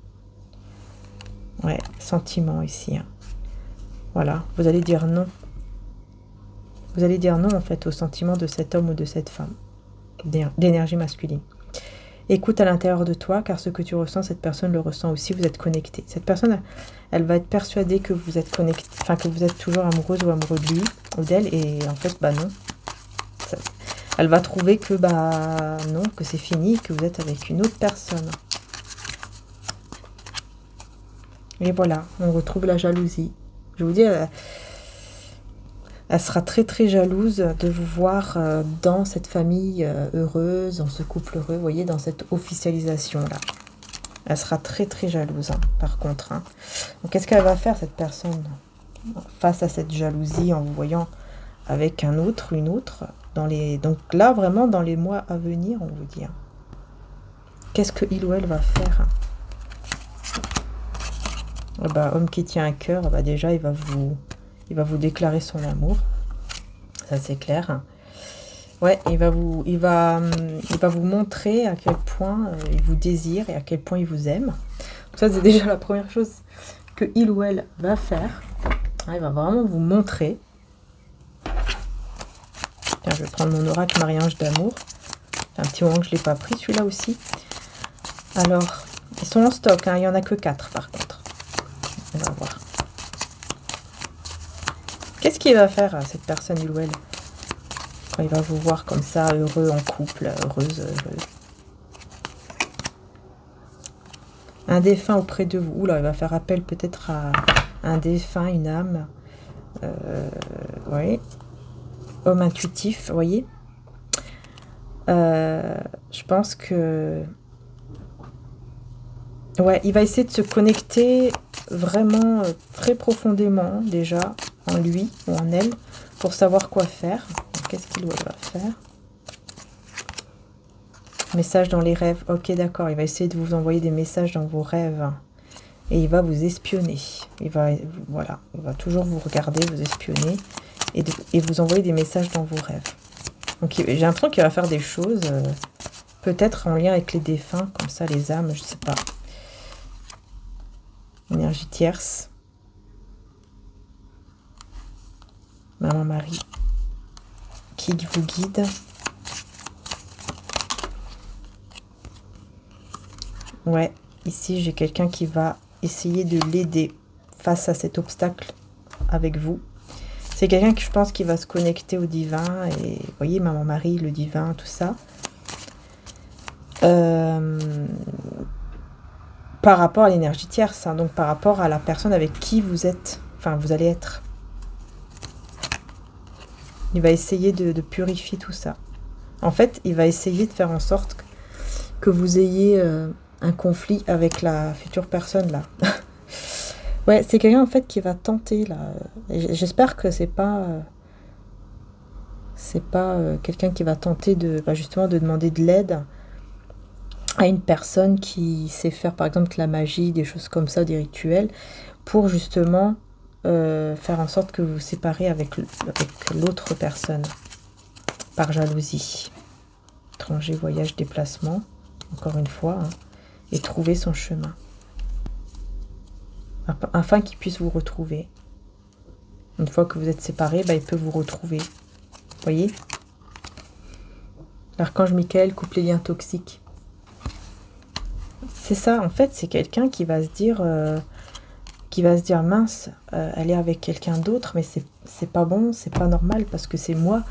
Ouais, sentiment ici. Hein. Voilà, vous allez dire non. Vous allez dire non, en fait, au sentiment de cet homme ou de cette femme, d'énergie masculine. Écoute à l'intérieur de toi, car ce que tu ressens, cette personne le ressent aussi, vous êtes connecté. Cette personne, elle va être persuadée que vous êtes connecté, enfin que vous êtes toujours amoureuse ou amoureux de lui ou d'elle, et en fait, bah non. Elle va trouver que, bah non, que c'est fini, que vous êtes avec une autre personne. Et voilà, on retrouve la jalousie. Je vous dis, Elle sera très très jalouse de vous voir dans cette famille heureuse, dans ce couple heureux, vous voyez, dans cette officialisation-là. Elle sera très très jalouse, hein, par contre. Hein. Donc qu'est-ce qu'elle va faire, cette personne, face à cette jalousie, en vous voyant avec un autre, une autre, donc là, vraiment, dans les mois à venir, on vous dit. Hein. Qu'est-ce que il ou elle va faire? Bah, homme qui tient à cœur, bah déjà, il va vous déclarer son amour. Ça, c'est clair. Ouais, il va vous montrer à quel point il vous désire et à quel point il vous aime. Ça, c'est déjà la première chose que il ou elle va faire. Il va vraiment vous montrer. Tiens, je vais prendre mon oracle Marie-Ange d'amour. C'est un petit moment que je ne l'ai pas pris, celui-là aussi. Alors, ils sont en stock, hein, il n'y en a que 4 par contre. On va voir. Qu'est-ce qu'il va faire, cette personne, il ou elle, quand il va vous voir comme ça, heureux en couple, heureuse. Un défunt auprès de vous. Oula, il va faire appel peut-être à un défunt, une âme. Oui. Homme intuitif, vous voyez. Je pense que... Ouais, il va essayer de se connecter vraiment très profondément, déjà, en lui ou en elle, pour savoir quoi faire. Qu'est-ce qu'il va faire? Message dans les rêves. Ok, d'accord, il va essayer de vous envoyer des messages dans vos rêves. Et il va vous espionner. Voilà, il va toujours vous regarder, vous espionner, et vous envoyer des messages dans vos rêves. Donc j'ai l'impression qu'il va faire des choses, peut-être en lien avec les défunts, comme ça, les âmes, je sais pas. Énergie tierce. Maman Marie, qui vous guide. Ouais, ici j'ai quelqu'un qui va essayer de l'aider face à cet obstacle avec vous. C'est quelqu'un que je pense qui va se connecter au divin. Et vous voyez, Maman Marie, le divin, tout ça. Par rapport à l'énergie tierce, hein, donc par rapport à la personne avec qui vous êtes, enfin vous allez être. Il va essayer de purifier tout ça. En fait, il va essayer de faire en sorte que vous ayez un conflit avec la future personne, là. Ouais, c'est quelqu'un, en fait, qui va tenter, là. J'espère que c'est pas quelqu'un qui va tenter justement de demander de l'aide à une personne qui sait faire, par exemple, de la magie, des choses comme ça, des rituels, pour justement faire en sorte que vous vous séparez avec l'autre personne, par jalousie. Étranger, voyage, déplacement, encore une fois, hein, et trouver son chemin. Afin qu'il puisse vous retrouver. Une fois que vous êtes séparés, il peut vous retrouver. Vous voyez? L'archange Michael coupe les liens toxiques. C'est ça, en fait, c'est quelqu'un qui va se dire... mince, elle est avec quelqu'un d'autre, mais c'est pas bon, c'est pas normal, parce que c'est moi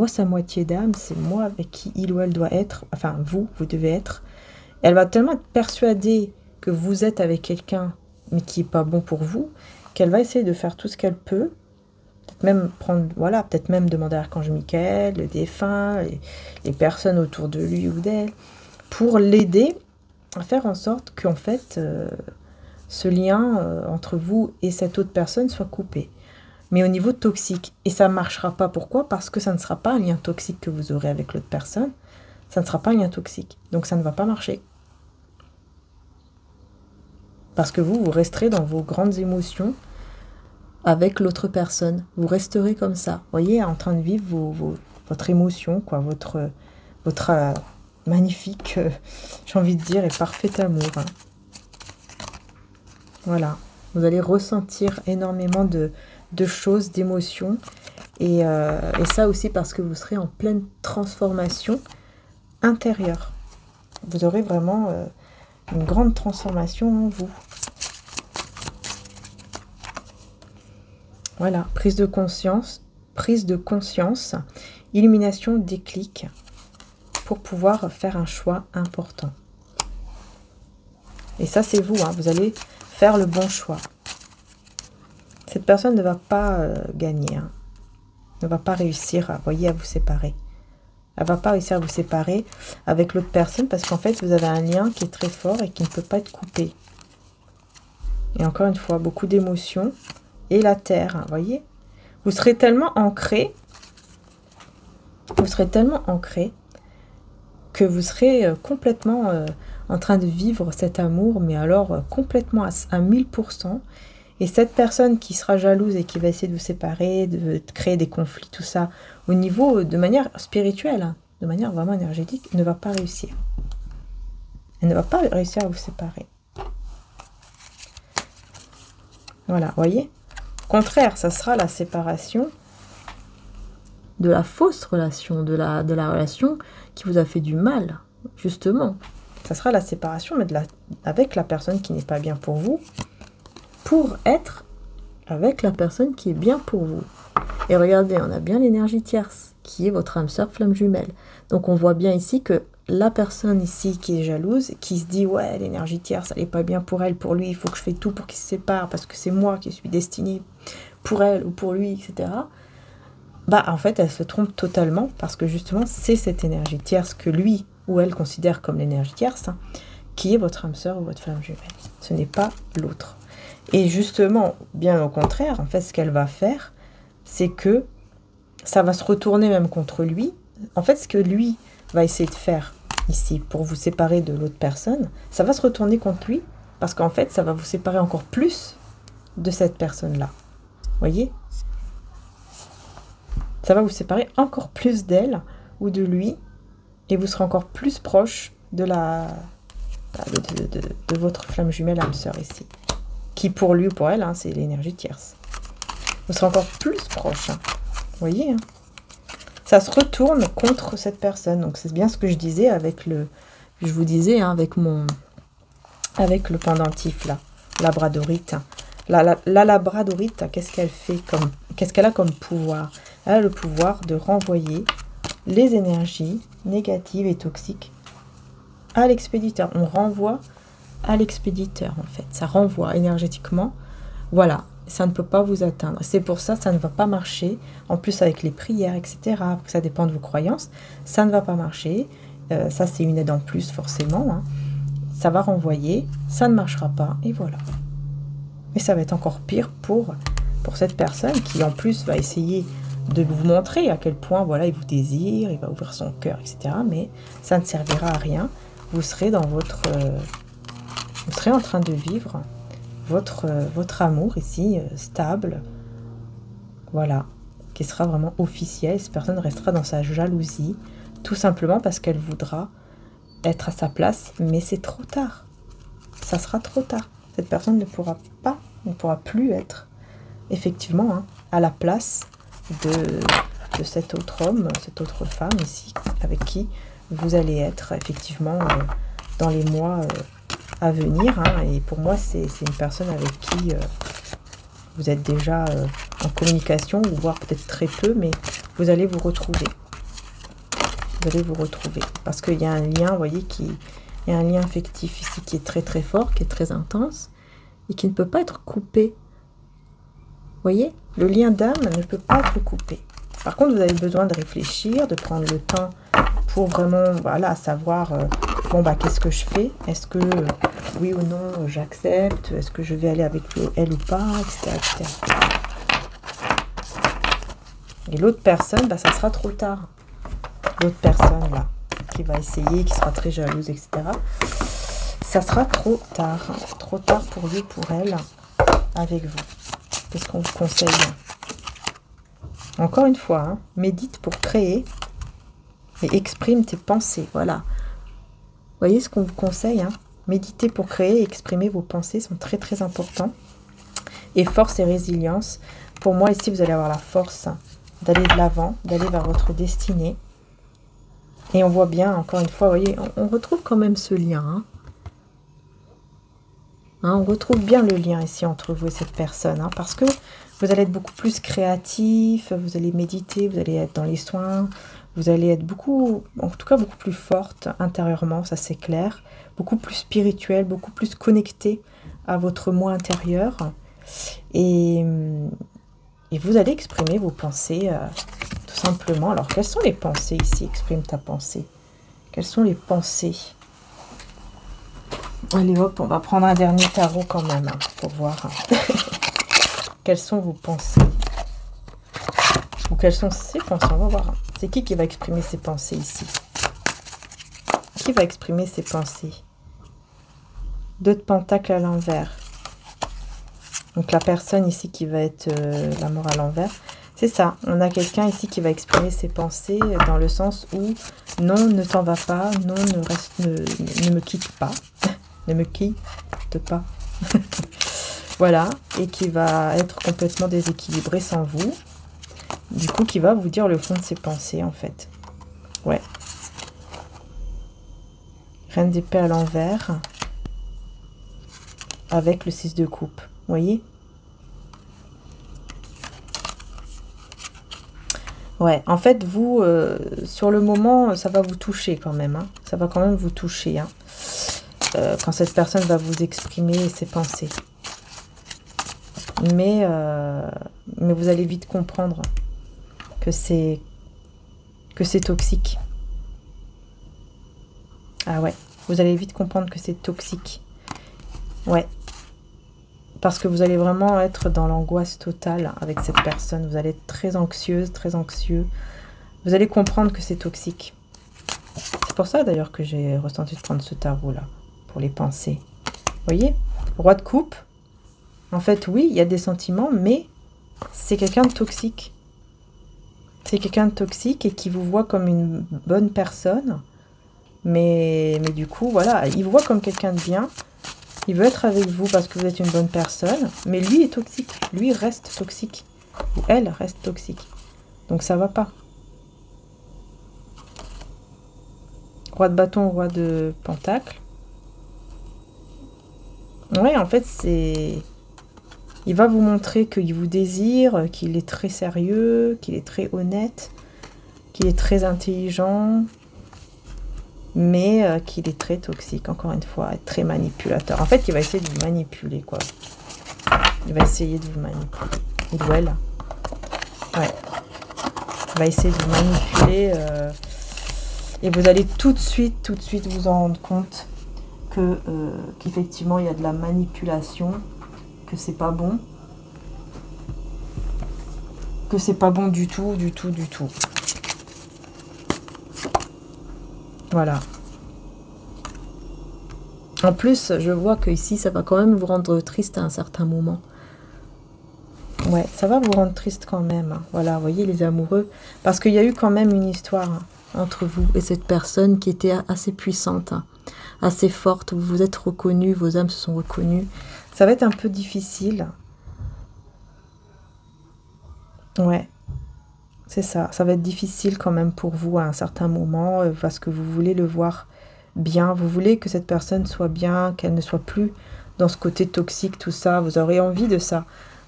sa moitié d'âme, c'est moi avec qui il ou elle doit être, enfin vous devez être. Elle va tellement être persuadée que vous êtes avec quelqu'un, mais qui est pas bon pour vous, qu'elle va essayer de faire tout ce qu'elle peut, peut-être même peut-être même demander à l'archange Michael, le défunt, les personnes autour de lui ou d'elle, pour l'aider à faire en sorte qu'en fait... ce lien entre vous et cette autre personne soit coupé. Mais au niveau toxique. Et ça ne marchera pas. Pourquoi? Parce que ça ne sera pas un lien toxique que vous aurez avec l'autre personne. Ça ne sera pas un lien toxique. Donc ça ne va pas marcher. Parce que vous resterez dans vos grandes émotions avec l'autre personne. Vous resterez comme ça. Vous voyez, en train de vivre votre émotion, quoi, votre magnifique, j'ai envie de dire, et parfait amour. Hein. Voilà, vous allez ressentir énormément de choses, d'émotions. Et ça aussi parce que vous serez en pleine transformation intérieure. Vous aurez vraiment une grande transformation en vous. Voilà, prise de conscience, illumination, déclic, pour pouvoir faire un choix important. Et ça, c'est vous, hein, vous allez faire le bon choix. Cette personne ne va pas gagner. Hein. ne va pas réussir, voyez, à vous séparer. Elle va pas réussir à vous séparer avec l'autre personne parce qu'en fait, vous avez un lien qui est très fort et qui ne peut pas être coupé. Et encore une fois, beaucoup d'émotions. Et la terre, hein, voyez. Vous serez tellement ancré. Vous serez tellement ancré que vous serez complètement en train de vivre cet amour, mais alors complètement à 1000%. Et cette personne qui sera jalouse et qui va essayer de vous séparer, de créer des conflits, tout ça, au niveau de manière spirituelle, hein, de manière vraiment énergétique, ne va pas réussir. Elle ne va pas réussir à vous séparer. Voilà, voyez. Au contraire, ça sera la séparation de la fausse relation, de la relation qui vous a fait du mal, justement. Ça sera la séparation, mais avec la personne qui n'est pas bien pour vous, pour être avec la personne qui est bien pour vous. Et regardez, on a bien l'énergie tierce, qui est votre âme sœur flamme jumelle. Donc on voit bien ici que la personne ici qui est jalouse, qui se dit, ouais, l'énergie tierce, elle n'est pas bien pour elle, pour lui, il faut que je fasse tout pour qu'il se sépare, parce que c'est moi qui suis destinée pour elle ou pour lui, etc. Bah, en fait, elle se trompe totalement, parce que justement, c'est cette énergie tierce que lui ou elle considère comme l'énergie tierce, hein, qui est votre âme sœur ou votre flamme jumelle. Ce n'est pas l'autre. Et justement, bien au contraire, en fait, ce qu'elle va faire, c'est que ça va se retourner même contre lui. En fait, ce que lui va essayer de faire ici pour vous séparer de l'autre personne, ça va se retourner contre lui, parce qu'en fait, ça va vous séparer encore plus de cette personne-là. Voyez ? Ça va vous séparer encore plus d'elle ou de lui, et vous serez encore plus proche de de votre flamme jumelle âme sœur ici. Qui pour lui ou pour elle, hein, c'est l'énergie tierce. Vous serez encore plus proche. Hein. Vous voyez, hein. Ça se retourne contre cette personne. Donc c'est bien ce que je disais avec le... Je vous disais, hein, avec le pendentif, là. Labradorite. La labradorite, qu'est-ce qu'elle fait comme... Qu'est-ce qu'elle a comme pouvoir? Elle a le pouvoir de renvoyer les énergies négatives et toxiques à l'expéditeur. On renvoie à l'expéditeur, en fait. Ça renvoie énergétiquement. Voilà, ça ne peut pas vous atteindre. C'est pour ça que ça ne va pas marcher. En plus, avec les prières, etc., ça dépend de vos croyances, ça ne va pas marcher. Ça, c'est une aide en plus, forcément. Hein. Ça va renvoyer, ça ne marchera pas, et voilà. Mais ça va être encore pire pour cette personne qui, en plus, va essayer de vous montrer à quel point, voilà, il vous désire, il va ouvrir son cœur, etc. Mais ça ne servira à rien. Vous serez dans votre... vous serez en train de vivre votre amour ici, stable, voilà, qui sera vraiment officiel. Cette personne restera dans sa jalousie, tout simplement parce qu'elle voudra être à sa place, mais c'est trop tard. Ça sera trop tard. Cette personne ne pourra plus être, effectivement, hein, à la place de cet autre homme, cette autre femme ici, avec qui vous allez être, effectivement, dans les mois... à venir, hein, et pour moi c'est une personne avec qui vous êtes déjà en communication, ou voire peut-être très peu, mais vous allez vous retrouver. Vous allez vous retrouver, parce qu'il y a un lien, vous voyez, il y a un lien affectif ici qui est très très fort, qui est très intense, et qui ne peut pas être coupé. Vous voyez, le lien d'âme ne peut pas être coupé. Par contre, vous avez besoin de réfléchir, de prendre le temps pour vraiment, voilà, savoir... bon, bah, qu'est-ce que je fais? Est-ce que, oui ou non, j'accepte? Est-ce que je vais aller avec elle ou pas? Etc. etc. Et l'autre personne, bah, ça sera trop tard. L'autre personne, là, qui va essayer, qui sera très jalouse, etc. Ça sera trop tard. Hein. Trop tard pour lui, pour elle, avec vous. Qu'est-ce qu'on vous conseille? Encore une fois, hein, médite pour créer et exprime tes pensées. Voilà. Voyez ce qu'on vous conseille, hein. Méditer pour créer et exprimer vos pensées sont très très importants. Et force et résilience. Pour moi, ici, vous allez avoir la force d'aller de l'avant, d'aller vers votre destinée. Et on voit bien, encore une fois, vous voyez, on retrouve quand même ce lien. Hein. Hein, on retrouve bien le lien ici entre vous et cette personne. Hein, parce que vous allez être beaucoup plus créatif, vous allez méditer, vous allez être dans les soins. Vous allez être beaucoup, en tout cas beaucoup plus forte intérieurement, ça c'est clair. Beaucoup plus spirituel, beaucoup plus connecté à votre moi intérieur. Et Et vous allez exprimer vos pensées, tout simplement. Alors, quelles sont les pensées ici? Exprime ta pensée. Quelles sont les pensées? Allez, hop, on va prendre un dernier tarot quand même, hein, pour voir. Quelles sont vos pensées? Ou quelles sont ses pensées? On va voir. C'est qui va exprimer ses pensées ici? Qui va exprimer ses pensées? 2 de pentacles à l'envers. Donc la personne ici qui va être la mort à l'envers. C'est ça, on a quelqu'un ici qui va exprimer ses pensées dans le sens où non, ne t'en va pas, non, ne me quitte pas. Ne me quitte pas. Voilà, et qui va être complètement déséquilibré sans vous. Du coup, qui va vous dire le fond de ses pensées, en fait. Ouais. Reine d'épée à l'envers. Avec le 6 de coupe. Vous voyez? Ouais, en fait, vous, sur le moment, ça va vous toucher quand même. Hein. Ça va quand même vous toucher. Hein. Quand cette personne va vous exprimer ses pensées. Mais vous allez vite comprendre que c'est toxique. Ah ouais, vous allez vite comprendre que c'est toxique. Ouais. Parce que vous allez vraiment être dans l'angoisse totale avec cette personne. Vous allez être très anxieuse, très anxieux. Vous allez comprendre que c'est toxique. C'est pour ça d'ailleurs que j'ai ressenti de prendre ce tarot-là, pour les pensées. Vous voyez? Roi de coupe. En fait, oui, il y a des sentiments, mais c'est quelqu'un de toxique. C'est quelqu'un de toxique et qui vous voit comme une bonne personne. Mais du coup, voilà, il vous voit comme quelqu'un de bien. Il veut être avec vous parce que vous êtes une bonne personne. Mais lui est toxique. Lui reste toxique. Ou elle reste toxique. Donc ça va pas. Roi de bâton, roi de pentacle. Ouais, en fait, c'est... Il va vous montrer qu'il vous désire, qu'il est très sérieux, qu'il est très honnête, qu'il est très intelligent, mais qu'il est très toxique, encore une fois, très manipulateur. En fait, il va essayer de vous manipuler, quoi. Il va essayer de vous manipuler. Il ou elle. Ouais. Il va essayer de vous manipuler. Et vous allez tout de suite vous en rendre compte que qu'effectivement, il y a de la manipulation, que c'est pas bon. Que c'est pas bon du tout, du tout, du tout. Voilà. En plus, je vois que ici, ça va quand même vous rendre triste à un certain moment. Ouais, ça va vous rendre triste quand même. Hein. Voilà, vous voyez les amoureux. Parce qu'il y a eu quand même une histoire hein, entre vous et cette personne qui était assez puissante, hein, assez forte. Vous vous êtes reconnus, vos âmes se sont reconnues. Ça va être un peu difficile. Ouais. C'est ça, ça va être difficile quand même pour vous à un certain moment parce que vous voulez le voir bien, vous voulez que cette personne soit bien, qu'elle ne soit plus dans ce côté toxique, tout ça, vous aurez envie de ça,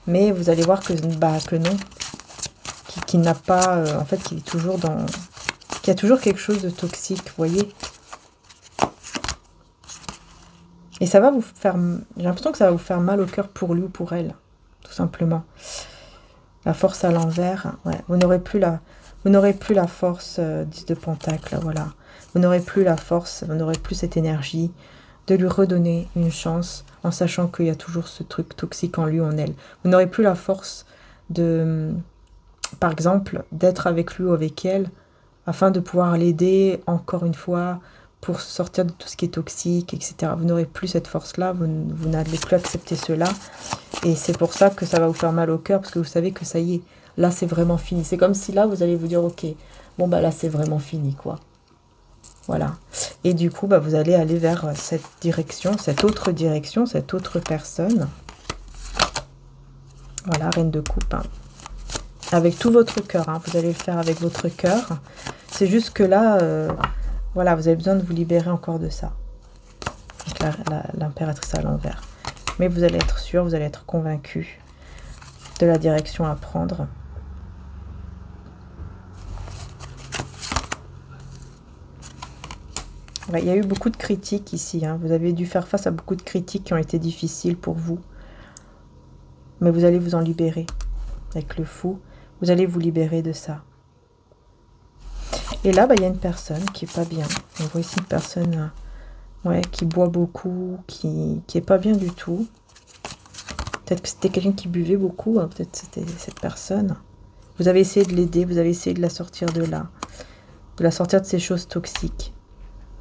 mais vous allez voir que, que non, qu'il n'a pas, en fait, qu'il est toujours dans, qu'il y a toujours quelque chose de toxique, vous voyez. Et ça va vous faire, j'ai l'impression que ça va vous faire mal au cœur pour lui ou pour elle, tout simplement. La force à l'envers, ouais. Vous n'aurez plus la force 10 de pentacle, voilà. Vous n'aurez plus la force, vous n'aurez plus cette énergie de lui redonner une chance en sachant qu'il y a toujours ce truc toxique en lui ou en elle. Vous n'aurez plus la force de, par exemple, d'être avec lui ou avec elle afin de pouvoir l'aider encore une fois pour sortir de tout ce qui est toxique, etc. Vous n'aurez plus cette force-là, vous n'allez plus accepter cela. Et c'est pour ça que ça va vous faire mal au cœur, parce que vous savez que ça y est, là c'est vraiment fini. C'est comme si là vous allez vous dire, ok, bon bah là c'est vraiment fini, quoi. Voilà. Et du coup, bah, vous allez aller vers cette direction, cette autre personne. Voilà, reine de coupe. Hein. Avec tout votre cœur, hein. Vous allez le faire avec votre cœur. C'est juste que là, voilà, vous avez besoin de vous libérer encore de ça. L'impératrice à l'envers. Mais vous allez être sûr, vous allez être convaincu de la direction à prendre. Ouais, il y a eu beaucoup de critiques ici. Hein. Vous avez dû faire face à beaucoup de critiques qui ont été difficiles pour vous. Mais vous allez vous en libérer. avec le fou. Vous allez vous libérer de ça. Et là, il y a une personne qui est pas bien. On voit ici une personne qui boit beaucoup, qui est pas bien du tout. Peut-être que c'était quelqu'un qui buvait beaucoup, hein, peut-être c'était cette personne. Vous avez essayé de l'aider, vous avez essayé de la sortir de là, de la sortir de ces choses toxiques.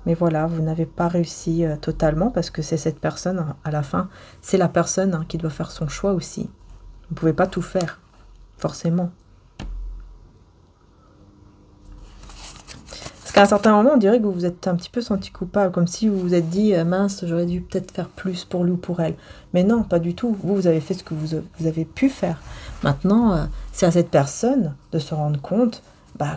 Mais voilà, vous n'avez pas réussi totalement parce que c'est cette personne, à la fin, c'est la personne qui doit faire son choix aussi. Vous ne pouvez pas tout faire, forcément. Parce qu'à un certain moment, on dirait que vous vous êtes un petit peu senti coupable, comme si vous vous êtes dit « mince, j'aurais dû peut-être faire plus pour lui ou pour elle ». Mais non, pas du tout. Vous avez fait ce que vous avez pu faire. Maintenant, c'est à cette personne de se rendre compte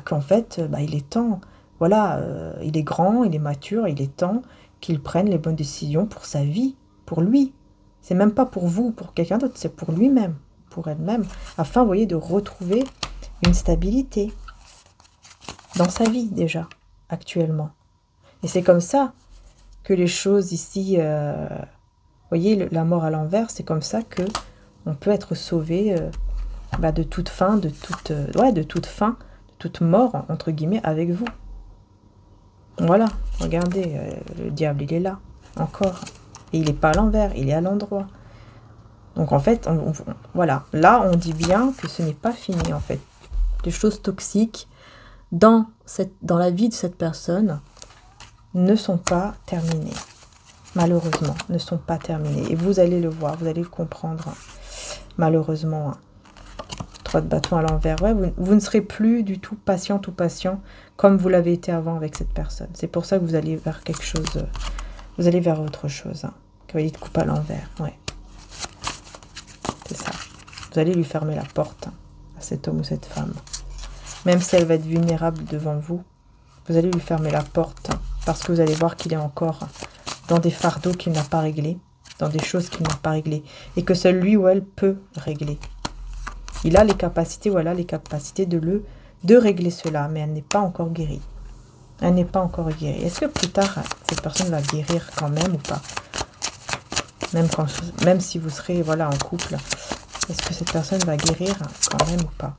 qu'en fait, il est temps. Voilà, il est grand, il est mature, il est temps qu'il prenne les bonnes décisions pour sa vie, pour lui. C'est même pas pour vous, pour quelqu'un d'autre, c'est pour lui-même, pour elle-même, afin, vous voyez, de retrouver une stabilité dans sa vie déjà, actuellement. Et c'est comme ça que les choses ici, vous voyez, la mort à l'envers, c'est comme ça que on peut être sauvé de toute fin, de toute fin, de toute mort, entre guillemets, avec vous. Voilà, regardez, le diable, il est là, encore. Et il n'est pas à l'envers, il est à l'endroit. Donc en fait, voilà, là, on dit bien que ce n'est pas fini, en fait. Les choses toxiques dans la vie de cette personne ne sont pas terminées. Malheureusement, ne sont pas terminées. Et vous allez le voir, vous allez le comprendre. Malheureusement, 3 de bâton à l'envers. Ouais, vous ne serez plus du tout patiente ou patient comme vous l'avez été avant avec cette personne. C'est pour ça que vous allez vers quelque chose, vous allez vers autre chose. Cavalier de coupe à l'envers, ouais. C'est ça. Vous allez lui fermer la porte à cet homme ou cette femme. Même si elle va être vulnérable devant vous, vous allez lui fermer la porte parce que vous allez voir qu'il est encore dans des fardeaux qu'il n'a pas réglés, dans des choses qu'il n'a pas réglées et que seul lui ou elle peut régler. Il a les capacités, voilà, les capacités de régler cela, mais elle n'est pas encore guérie. Elle n'est pas encore guérie. Est-ce que plus tard, cette personne va guérir quand même ou pas? Même si vous serez voilà, en couple, est-ce que cette personne va guérir quand même ou pas?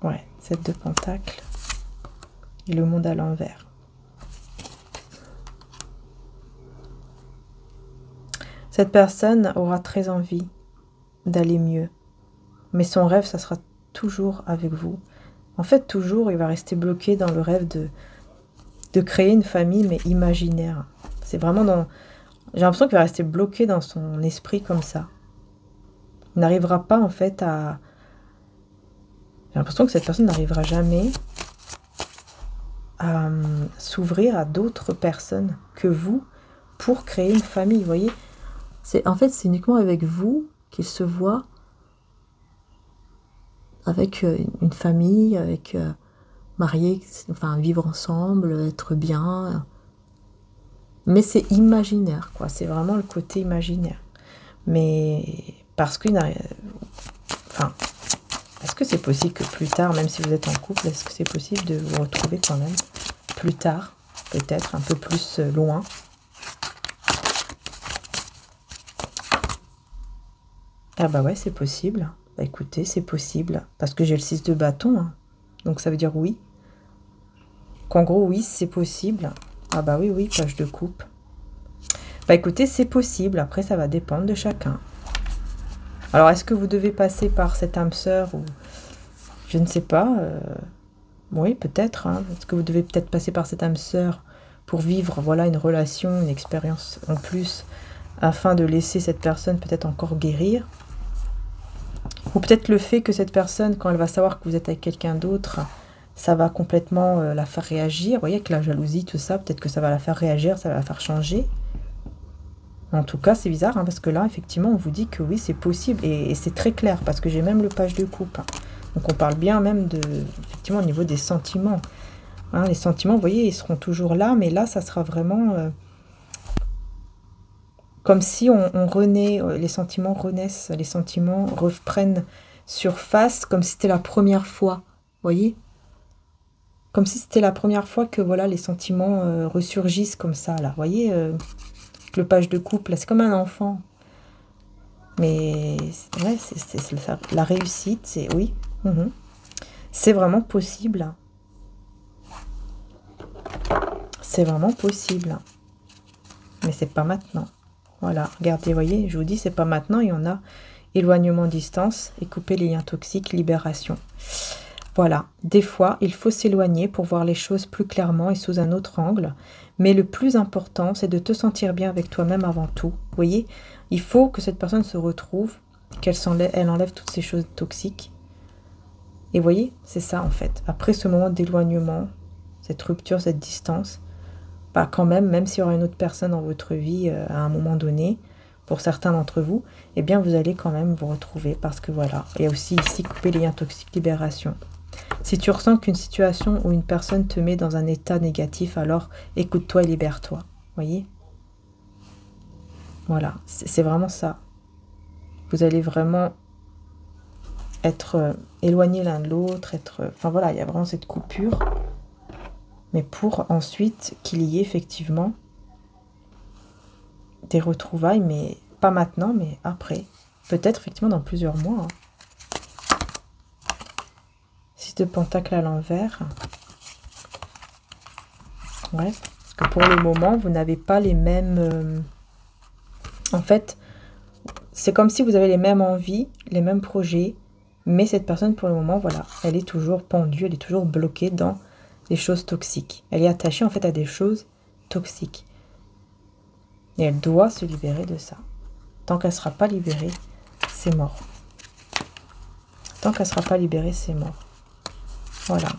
Ouais, 7 de pentacles et le monde à l'envers. Cette personne aura très envie d'aller mieux. Mais son rêve, ça sera toujours avec vous. En fait, toujours, il va rester bloqué dans le rêve de créer une famille, mais imaginaire. C'est vraiment dans... J'ai l'impression qu'il va rester bloqué dans son esprit comme ça. Il n'arrivera pas, en fait, à... J'ai l'impression que cette personne n'arrivera jamais à s'ouvrir à d'autres personnes que vous pour créer une famille, vous voyez. En fait, c'est uniquement avec vous qu'il se voit avec une famille, avec mariés, enfin vivre ensemble, être bien. Mais c'est imaginaire, quoi. C'est vraiment le côté imaginaire. Mais parce qu'il n'a... Enfin, est-ce que c'est possible que plus tard, même si vous êtes en couple, est-ce que c'est possible de vous retrouver quand même plus tard, peut-être un peu plus loin? Ah bah ouais, c'est possible. Bah écoutez, c'est possible. Parce que j'ai le 6 de bâton. Donc ça veut dire oui. Qu'en gros, oui, c'est possible. Ah bah oui, oui, page de coupe. Bah écoutez, c'est possible. Après, ça va dépendre de chacun. Alors, est-ce que vous devez passer par cette âme sœur ou... Je ne sais pas. Oui, peut-être. Est-ce que vous devez peut-être passer par cette âme sœur pour vivre, voilà, une relation, une expérience en plus, afin de laisser cette personne peut-être encore guérir? Ou peut-être le fait que cette personne, quand elle va savoir que vous êtes avec quelqu'un d'autre, ça va complètement la faire réagir. Vous voyez, avec la jalousie, tout ça, peut-être que ça va la faire réagir, ça va la faire changer. En tout cas, c'est bizarre, parce que là, effectivement, on vous dit que oui, c'est possible. Et c'est très clair, parce que j'ai même le page de coupe. Donc, on parle bien même de, effectivement, au niveau des sentiments. Les sentiments, vous voyez, ils seront toujours là, mais là, ça sera vraiment... comme si on renaît, les sentiments renaissent, les sentiments reprennent surface, comme si c'était la première fois, vous voyez? Comme si c'était la première fois que voilà, les sentiments ressurgissent comme ça, là. Vous voyez, le page de couple, c'est comme un enfant. Mais ouais, la réussite, c'est oui. C'est vraiment possible. C'est vraiment possible. Mais c'est pas maintenant. Voilà, regardez, voyez, je vous dis, c'est pas maintenant. Il y en a éloignement, distance et couper les liens toxiques, libération. Voilà, des fois, il faut s'éloigner pour voir les choses plus clairement et sous un autre angle. Mais le plus important, c'est de te sentir bien avec toi-même avant tout. Vous voyez, il faut que cette personne se retrouve, elle enlève toutes ces choses toxiques. Et vous voyez, c'est ça en fait. Après ce moment d'éloignement, cette rupture, cette distance, bah quand même s'il y aura une autre personne dans votre vie à un moment donné, pour certains d'entre vous, eh bien vous allez quand même vous retrouver parce que voilà. Il y a aussi ici couper les liens toxiques, libération. Si tu ressens qu'une situation ou une personne te met dans un état négatif, alors écoute-toi et libère-toi. Voyez? Voilà, c'est vraiment ça. Vous allez vraiment être éloignés l'un de l'autre, enfin voilà, il y a vraiment cette coupure. Mais pour ensuite qu'il y ait effectivement des retrouvailles, mais pas maintenant, mais après. Peut-être effectivement dans plusieurs mois. Six de Pentacle à l'envers. Ouais, parce que pour le moment, vous n'avez pas les mêmes... En fait, c'est comme si vous avez les mêmes envies, les mêmes projets, mais cette personne, pour le moment, voilà, elle est toujours pendue, elle est toujours bloquée dans des choses toxiques. Elle est attachée, en fait, à des choses toxiques. Et elle doit se libérer de ça. Tant qu'elle ne sera pas libérée, c'est mort. Tant qu'elle ne sera pas libérée, c'est mort. Voilà.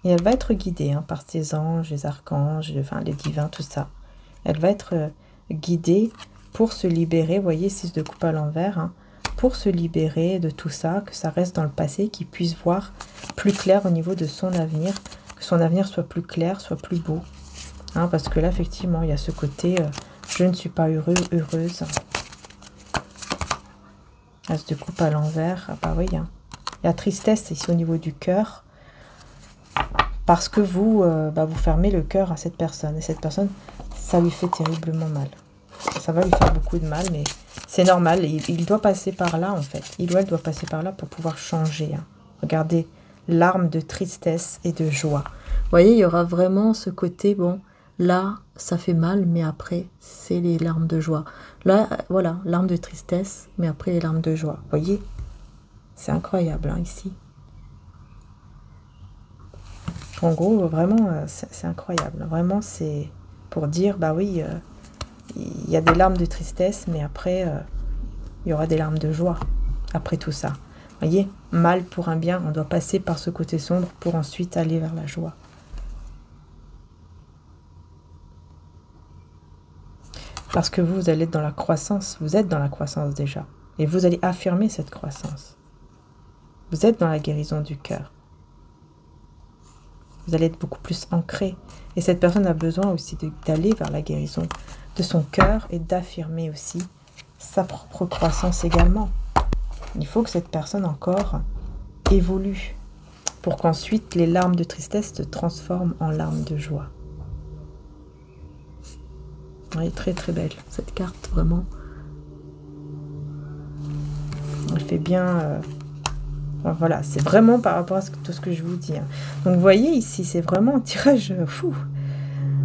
Et elle va être guidée par ses anges, les archanges, enfin les divins, tout ça. Elle va être guidée pour se libérer, vous voyez, 6 de coupe à l'envers, pour se libérer de tout ça, que ça reste dans le passé, qu'il puisse voir plus clair au niveau de son avenir, que son avenir soit plus clair, soit plus beau. Parce que là, effectivement, il y a ce côté, je ne suis pas heureux, heureuse. As de coupe à l'envers, bah oui, il y a tristesse ici au niveau du cœur, parce que vous, vous fermez le cœur à cette personne, et cette personne, ça lui fait terriblement mal. Ça va lui faire beaucoup de mal, mais c'est normal, il doit passer par là, en fait. Il ou elle doit passer par là pour pouvoir changer. Regardez, larmes de tristesse et de joie. Vous voyez, il y aura vraiment ce côté, bon, là, ça fait mal, mais après, c'est les larmes de joie. Là, voilà, larmes de tristesse, mais après, les larmes de joie. Vous voyez, c'est incroyable, ici. En gros, vraiment, c'est incroyable. Vraiment, c'est pour dire, bah oui, il y a des larmes de tristesse, mais après, il y aura des larmes de joie, après tout ça. Vous voyez, mal pour un bien, on doit passer par ce côté sombre pour ensuite aller vers la joie. Parce que vous allez être dans la croissance, vous êtes dans la croissance déjà. Et vous allez affirmer cette croissance. Vous êtes dans la guérison du cœur. Vous allez être beaucoup plus ancré. Et cette personne a besoin aussi d'aller vers la guérison de son cœur et d'affirmer aussi sa propre croissance également. Il faut que cette personne encore évolue pour qu'ensuite les larmes de tristesse se transforment en larmes de joie. Elle est très très belle, cette carte, vraiment. Elle fait bien... voilà, c'est vraiment par rapport à tout ce que je vous dis. Donc, vous voyez, ici, c'est vraiment un tirage fou.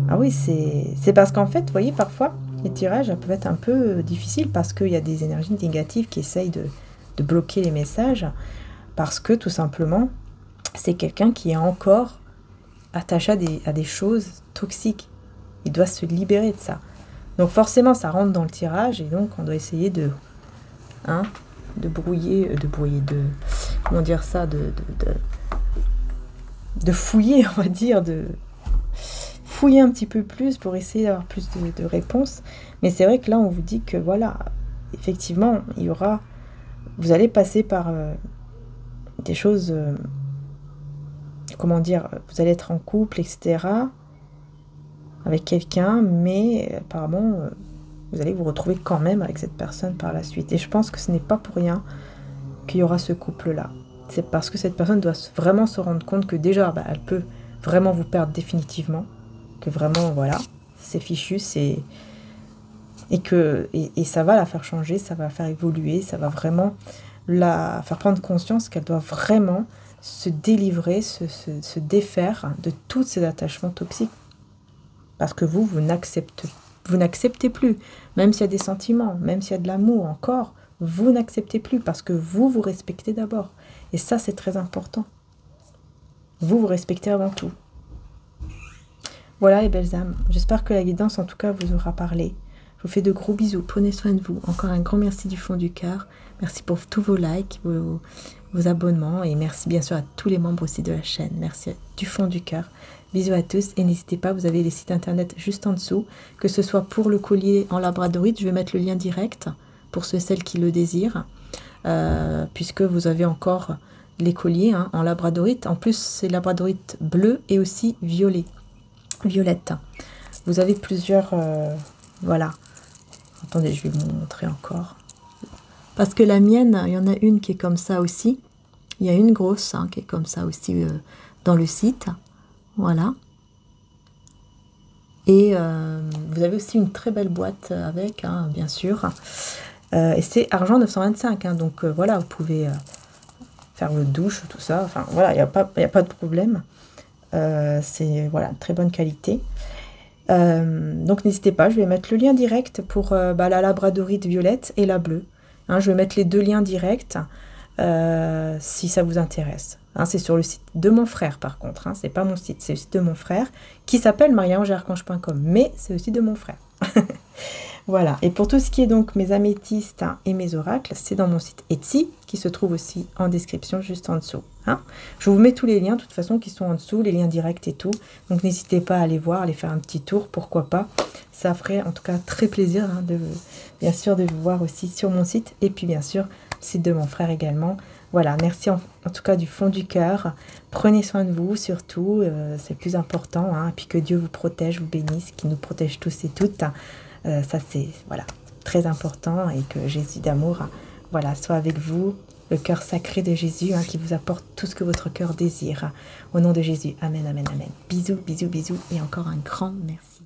Ah oui, c'est parce qu'en fait, vous voyez, parfois, les tirages peuvent être un peu difficiles parce qu'il y a des énergies négatives qui essayent de bloquer les messages. Parce que, tout simplement, c'est quelqu'un qui est encore attaché à des choses toxiques. Il doit se libérer de ça. Donc forcément, ça rentre dans le tirage et donc on doit essayer de comment dire ça, de fouiller, on va dire, de fouiller un petit peu plus pour essayer d'avoir plus de réponses. Mais c'est vrai que là, on vous dit que voilà, effectivement, vous allez passer par des choses, comment dire, vous allez être en couple, etc., avec quelqu'un, mais apparemment, vous allez vous retrouver quand même avec cette personne par la suite. Et je pense que ce n'est pas pour rien qu'il y aura ce couple-là. C'est parce que cette personne doit vraiment se rendre compte que déjà, elle peut vraiment vous perdre définitivement. Que vraiment, voilà, c'est fichu, Et ça va la faire changer, ça va la faire évoluer, ça va vraiment la faire prendre conscience qu'elle doit vraiment se délivrer, se défaire de tous ces attachements toxiques. Parce que vous n'acceptez plus, même s'il y a des sentiments, même s'il y a de l'amour encore, vous n'acceptez plus parce que vous respectez d'abord. Et ça, c'est très important. Vous respectez avant tout. Voilà les belles âmes, j'espère que la guidance en tout cas vous aura parlé. Je vous fais de gros bisous, prenez soin de vous. Encore un grand merci du fond du cœur. Merci pour tous vos likes, vos abonnements et merci bien sûr à tous les membres aussi de la chaîne. Merci du fond du cœur. Bisous à tous et n'hésitez pas, vous avez les sites internet juste en dessous, que ce soit pour le collier en labradorite, je vais mettre le lien direct pour ceux et celles qui le désirent, puisque vous avez encore les colliers en labradorite. En plus, c'est labradorite bleu et aussi violette. Vous avez plusieurs... voilà. Attendez, je vais vous montrer encore. Parce que la mienne, il y en a une qui est comme ça aussi. Il y a une grosse qui est comme ça aussi dans le site. Voilà. Et vous avez aussi une très belle boîte avec, bien sûr. Et c'est argent 925. Donc voilà, vous pouvez faire votre douche, tout ça. Enfin voilà, il n'y a pas de problème. C'est voilà, très bonne qualité. Donc n'hésitez pas, je vais mettre le lien direct pour la labradorite violette et la bleue. Je vais mettre les deux liens directs si ça vous intéresse. C'est sur le site de mon frère par contre, c'est pas mon site, c'est le site de mon frère qui s'appelle mariaangearchange.com, mais c'est aussi de mon frère. Voilà, et pour tout ce qui est donc mes améthystes et mes oracles, c'est dans mon site Etsy, qui se trouve aussi en description juste en dessous. Je vous mets tous les liens, de toute façon, qui sont en dessous, les liens directs et tout. Donc n'hésitez pas à aller voir, aller faire un petit tour, pourquoi pas. Ça ferait en tout cas très plaisir, bien sûr, de vous voir aussi sur mon site. Et puis bien sûr, le site de mon frère également. Voilà, merci en tout cas du fond du cœur. Prenez soin de vous surtout, c'est le plus important. Et puis que Dieu vous protège, vous bénisse, qu'il nous protège tous et toutes. Ça c'est voilà, très important et que Jésus d'amour voilà, soit avec vous, le cœur sacré de Jésus qui vous apporte tout ce que votre cœur désire. Au nom de Jésus, amen, amen, amen. Bisous, bisous, bisous et encore un grand merci.